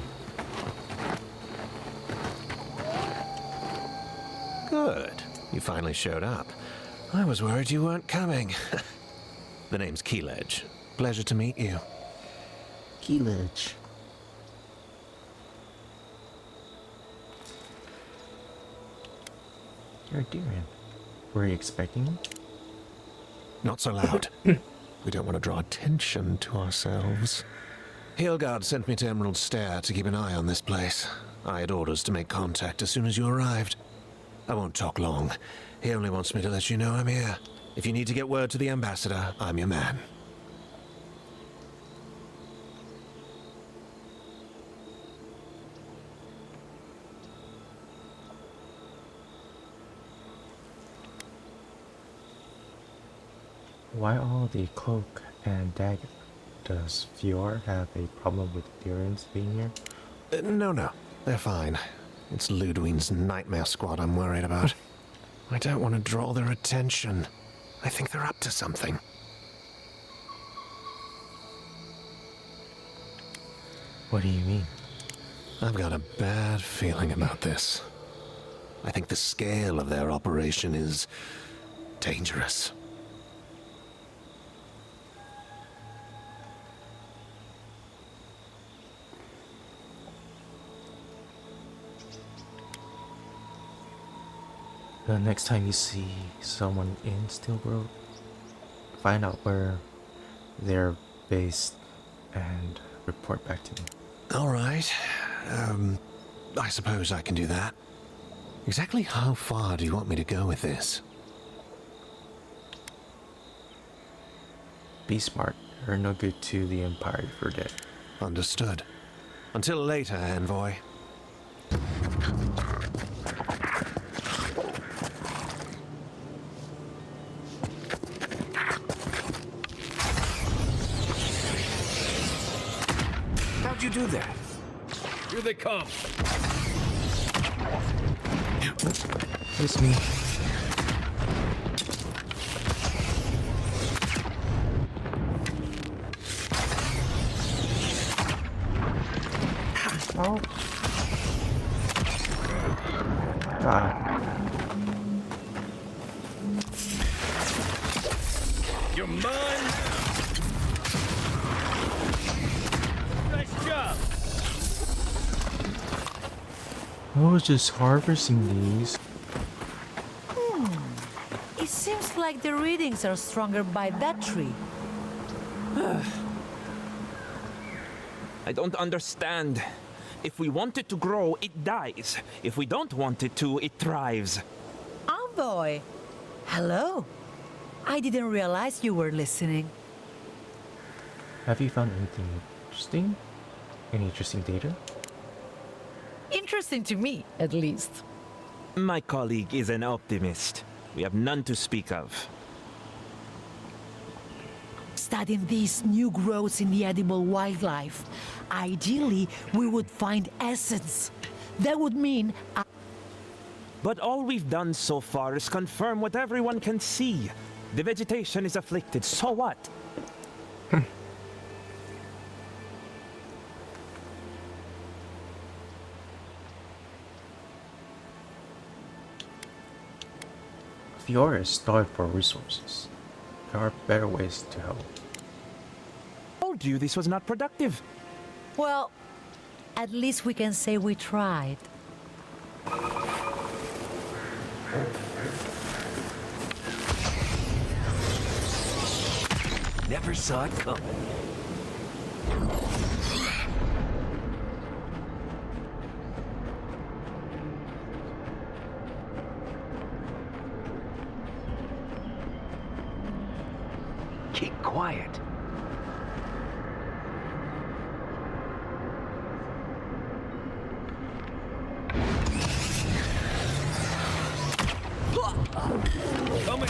Good. You finally showed up. I was worried you weren't coming. The name's Keeledge. Pleasure to meet you. Keeledge. You're a Durian. Were you expecting me? Not so loud. We don't want to draw attention to ourselves. Hilgard sent me to Emerald Stair to keep an eye on this place. I had orders to make contact as soon as you arrived. I won't talk long. He only wants me to let you know I'm here. If you need to get word to the ambassador, I'm your man. Why all the cloak and dagger? Does Fior have a problem with Durians being here? No. They're fine. It's Ludwig's nightmare squad I'm worried about. I don't want to draw their attention. I think they're up to something. What do you mean? I've got a bad feeling about this. I think the scale of their operation is dangerous. The next time you see someone in Steelgrove, find out where they're based and report back to me. All right. I suppose I can do that. Exactly how far do you want me to go with this? Be smart. You're no good to the Empire if you're dead. Understood. Until later, Envoy. How'd you do that? Here they come. It's me. Oh. You're mine. Nice job. I was just harvesting these. It seems like the readings are stronger by that tree. I don't understand. If we want it to grow, it dies. If we don't want it to, it thrives. Envoy! Hello. I didn't realize you were listening. Have you found anything interesting? Any interesting data? Interesting to me, at least. My colleague is an optimist. We have none to speak of. Studying these new growths in the edible wildlife, ideally, we would find essence. That would mean... But all we've done so far is confirm what everyone can see. The vegetation is afflicted, so what? Fiora is starved for resources. There are better ways to help. I told you this was not productive. Well, at least we can say we tried. Never saw it coming. Keep quiet. Come and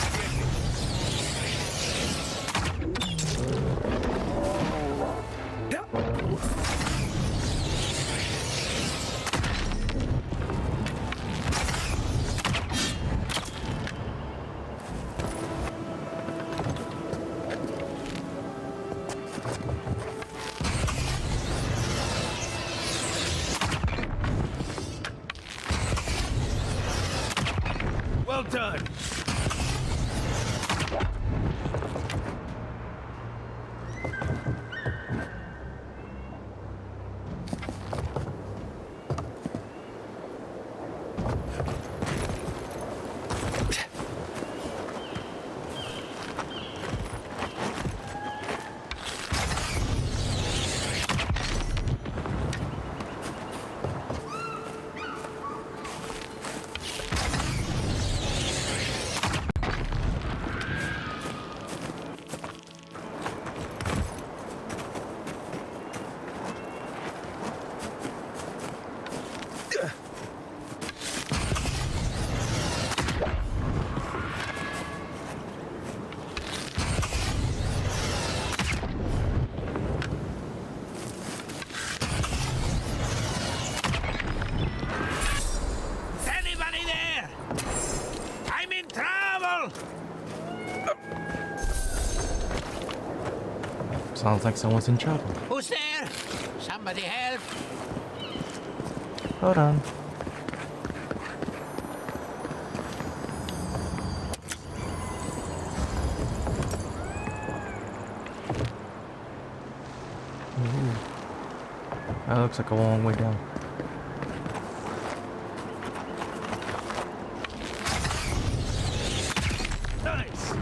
get me. Well done. Sounds like someone's in trouble. Who's there? Somebody help! Hold on. Ooh. That looks like a long way down. Nice.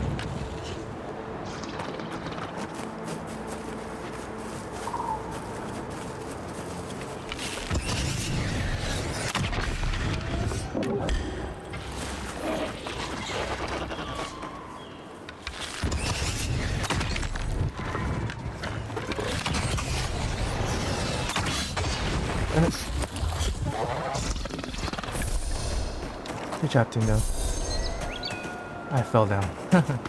Good job, Tingo. I fell down. Can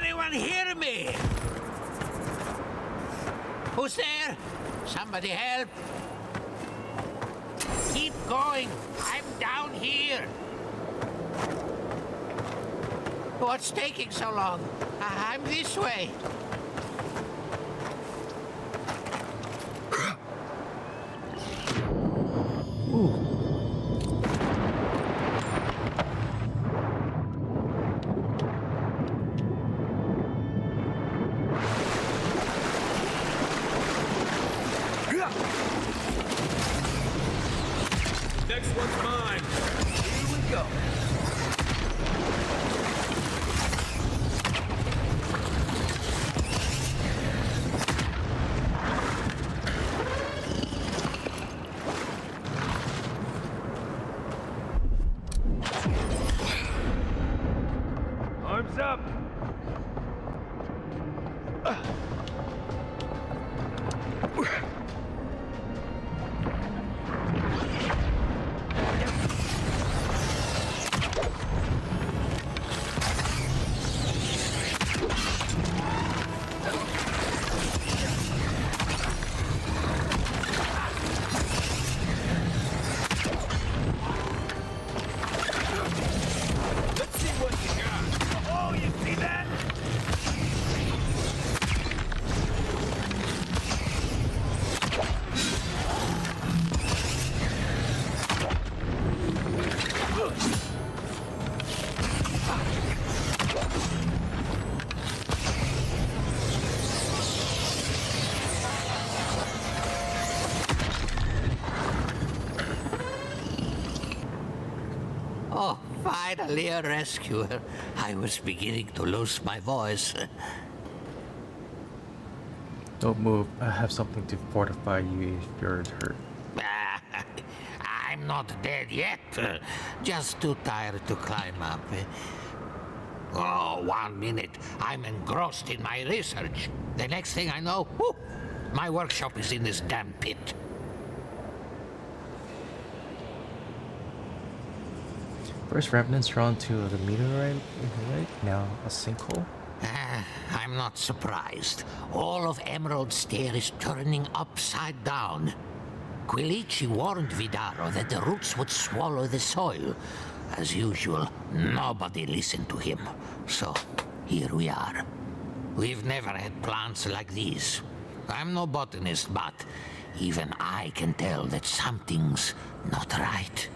anyone hear me? Who's there? Somebody help! Keep going! I'm down here! What's taking so long? I'm this way. Ooh. Next one's mine. Here we go. Finally a rescuer. I was beginning to lose my voice. Don't move. I have something to fortify you if you're hurt. I'm not dead yet. Just too tired to climb up. Oh, 1 minute. I'm engrossed in my research. The next thing I know, whoop, my workshop is in this damn pit. First remnants drawn to the meteorite, now a sinkhole. I'm not surprised. All of Emerald Stair is turning upside down. Quilici warned Vidaro that the roots would swallow the soil. As usual, nobody listened to him. So, here we are. We've never had plants like these. I'm no botanist, but even I can tell that something's not right.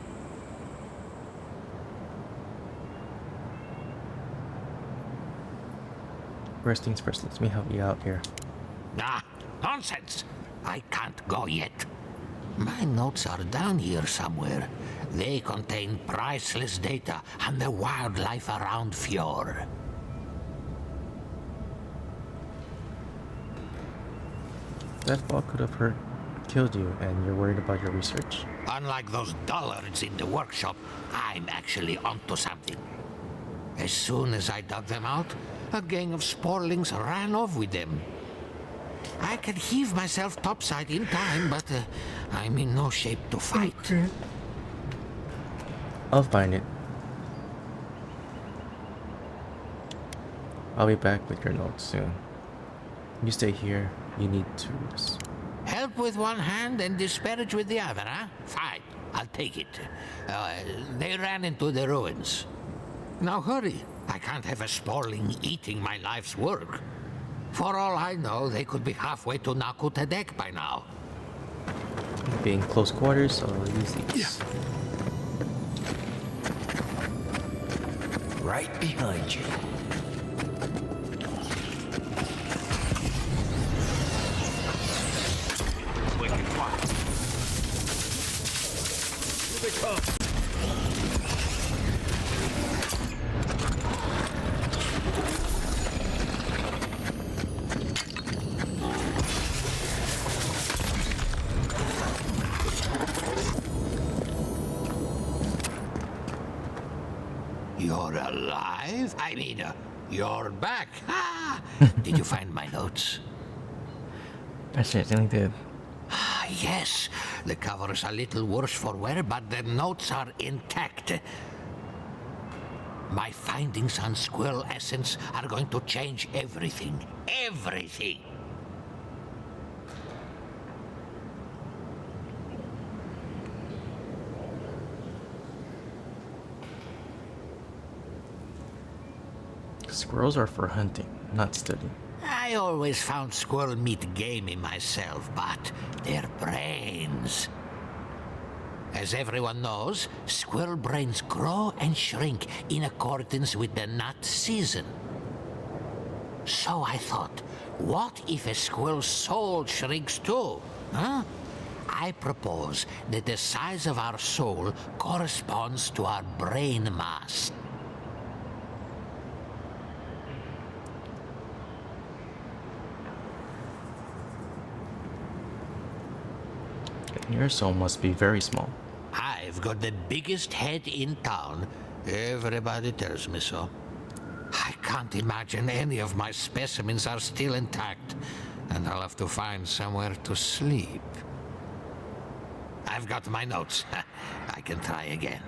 First things first, let me help you out here. Nonsense! I can't go yet. My notes are down here somewhere. They contain priceless data on the wildlife around Fjord. That fall could have killed you, and you're worried about your research? Unlike those dullards in the workshop, I'm actually onto something. As soon as I dug them out, a gang of sporlings ran off with them. I can heave myself topside in time, but I'm in no shape to fight. Okay. I'll find it. I'll be back with your notes soon. You stay here. You need to rest. Help with one hand and disparage with the other, huh? Fine, I'll take it. They ran into the ruins. Now hurry. I can't have a sporling eating my life's work. For all I know, they could be halfway to Nakutadek by now. Be in close quarters, so I'll use these. Right behind you. Here they come. You're alive? I mean, you're back. Ah! Did you find my notes? I certainly did. Yes, the cover's a little worse for wear, but the notes are intact. My findings on squirrel essence are going to change everything. Everything! Squirrels are for hunting, not studying. I always found squirrel meat gamey myself, but their brains. As everyone knows, squirrel brains grow and shrink in accordance with the nut season. So I thought, what if a squirrel's soul shrinks too? Huh? I propose that the size of our soul corresponds to our brain mass. Your soul must be very small. I've got the biggest head in town. Everybody tells me so. I can't imagine any of my specimens are still intact, and I'll have to find somewhere to sleep. I've got my notes. I can try again.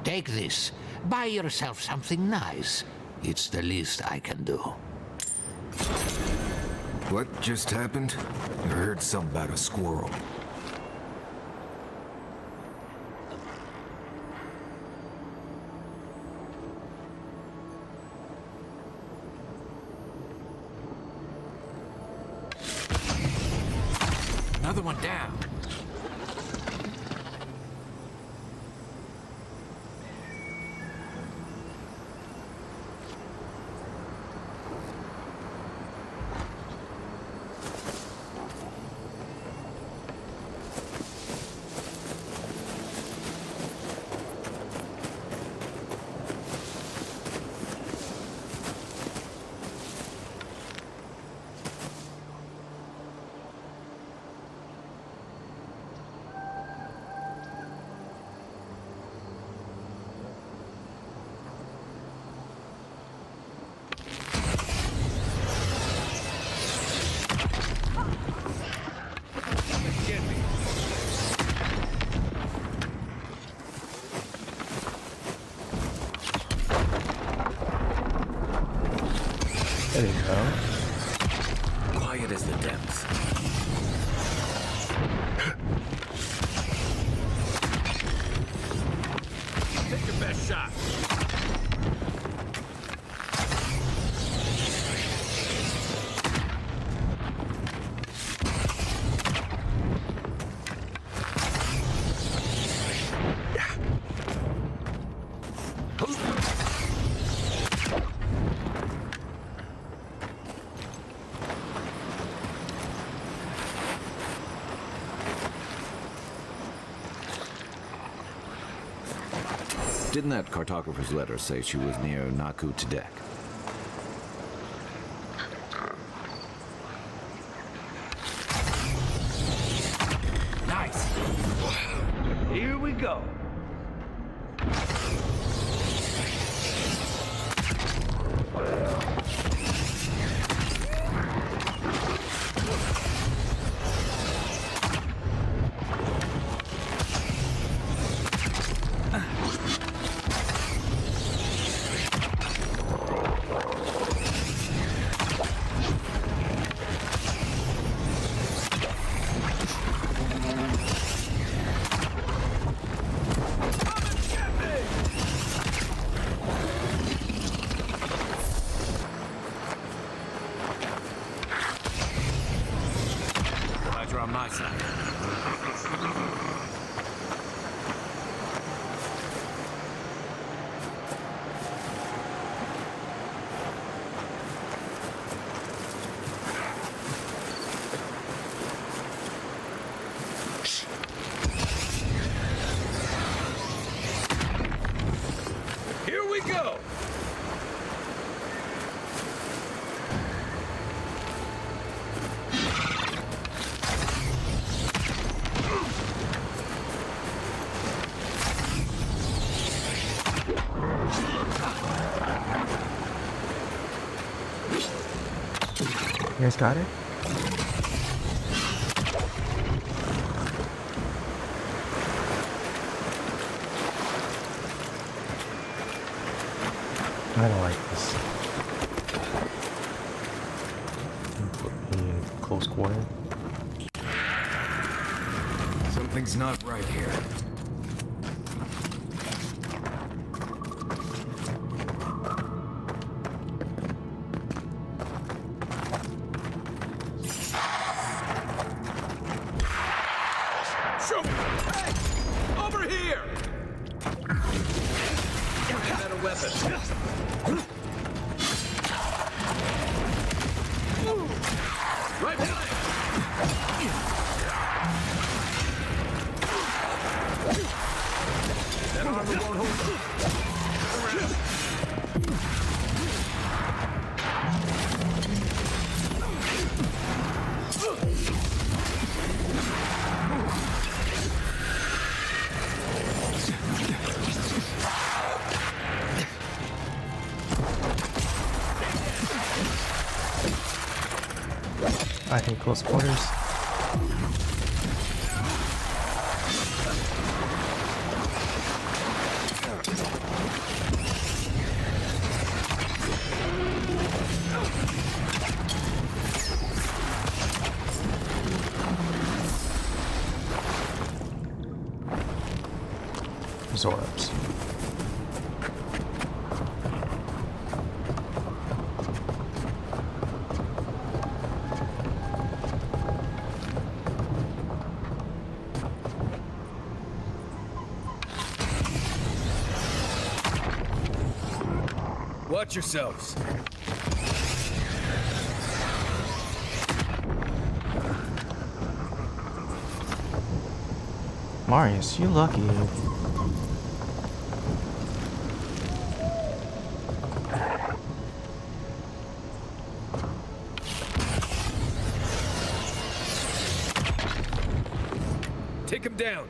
Take this. Buy yourself something nice. It's the least I can do. What just happened? I heard something about a squirrel. Another one down. ahead as the depths. Take your best shot. Didn't that cartographer's letter say she was near Naku Tedek? Nice. Here we go. On my side. Here we go. You guys got it? I don't like this. Put me in close quarter. Something's not right here. Shoot! Hey! Over here! Get a better weapon. Right behind! That armor won't hold up. Around. I hate close quarters. Zorps. Watch yourselves. Marius, you lucky. Take him down.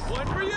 One for you!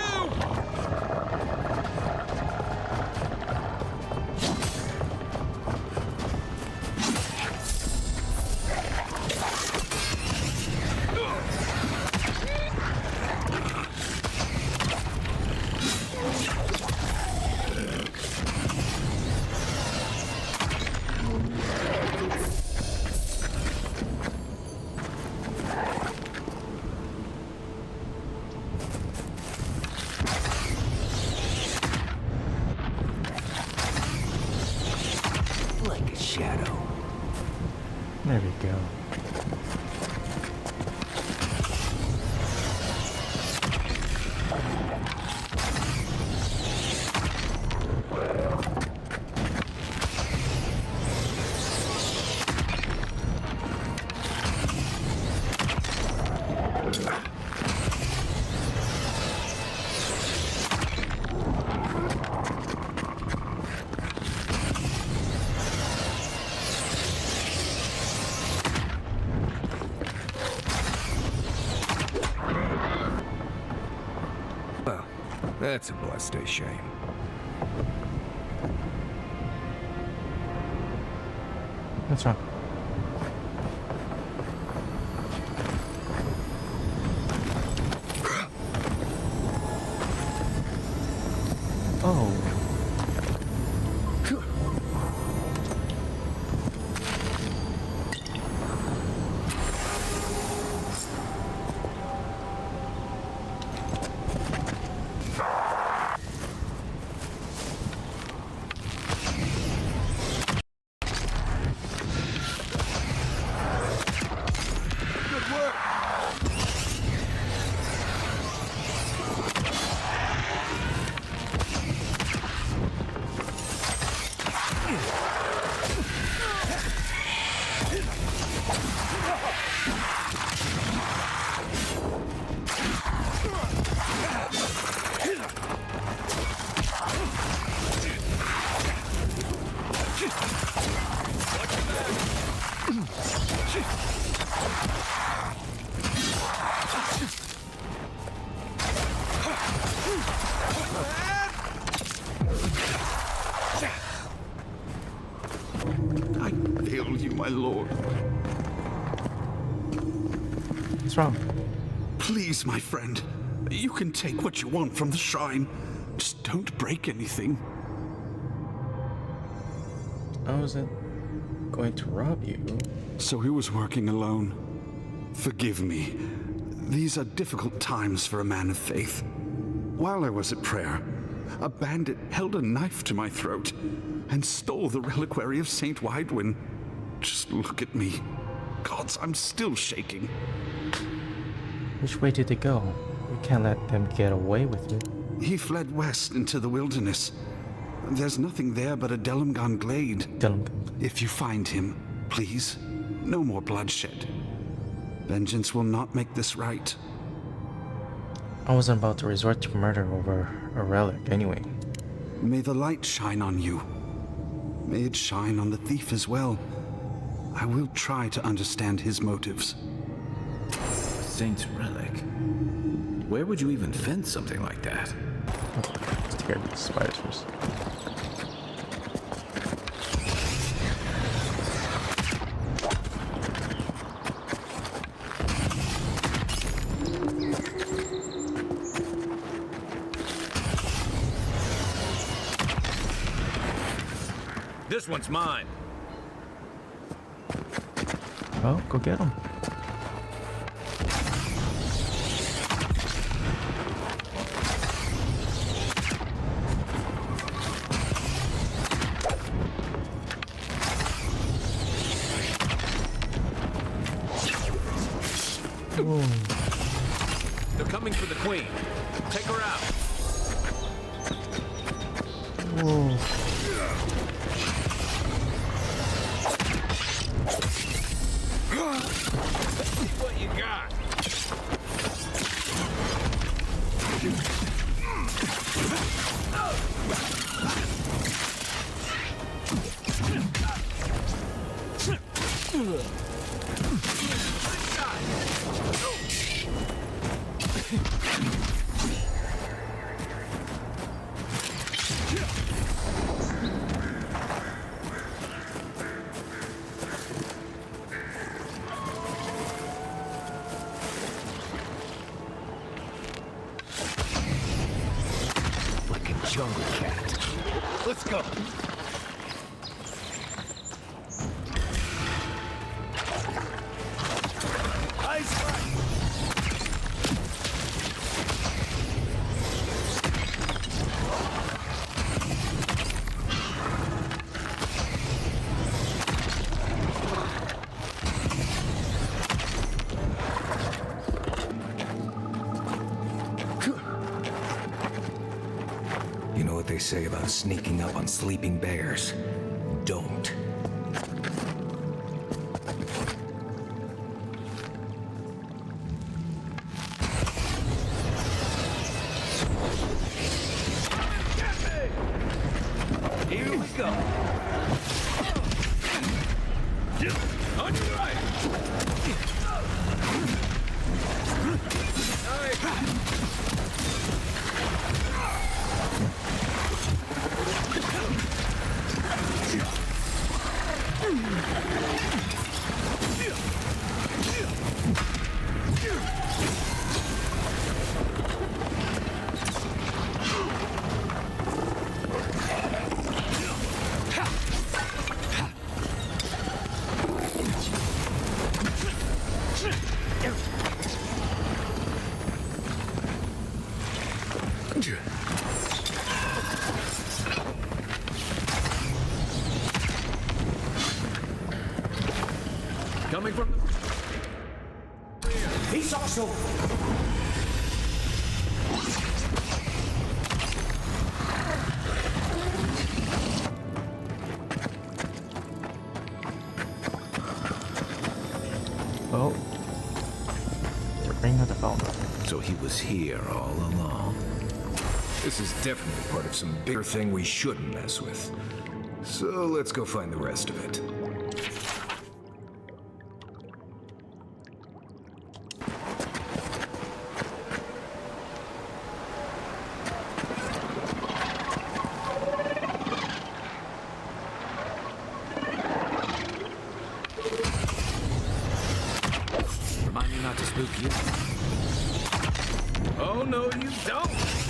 shadow. There we go. Well, that's a blessed shame. What's wrong? Oh. I fail you, my lord. What's wrong? Please, my friend. You can take what you want from the shrine. Just don't break anything. I wasn't going to rob you. So he was working alone. Forgive me. These are difficult times for a man of faith. While I was at prayer, a bandit held a knife to my throat and stole the reliquary of Saint Widwin. Just look at me. Gods, I'm still shaking. Which way did they go? We can't let them get away with it. He fled west into the wilderness. There's nothing there but a Delumgon glade. If you find him, please, no more bloodshed. Vengeance will not make this right. I wasn't about to resort to murder over a relic anyway. May the light shine on you. May it shine on the thief as well. I will try to understand his motives. Saint's relic? Where would you even fence something like that? Let's take care of these spiders first. This one's mine. Oh, go get him. They're coming for the queen. Take her out. Whoa. What you got? Like a jungle cat. Let's go. say about sneaking up on sleeping bears. Don't. Here we go. On your right. Coming from the... He's also... Oh. Ring of the phone. So he was here all along. This is definitely part of some bigger thing we shouldn't mess with. So let's go find the rest of it. Remind me not to spook you. Oh, no, you don't.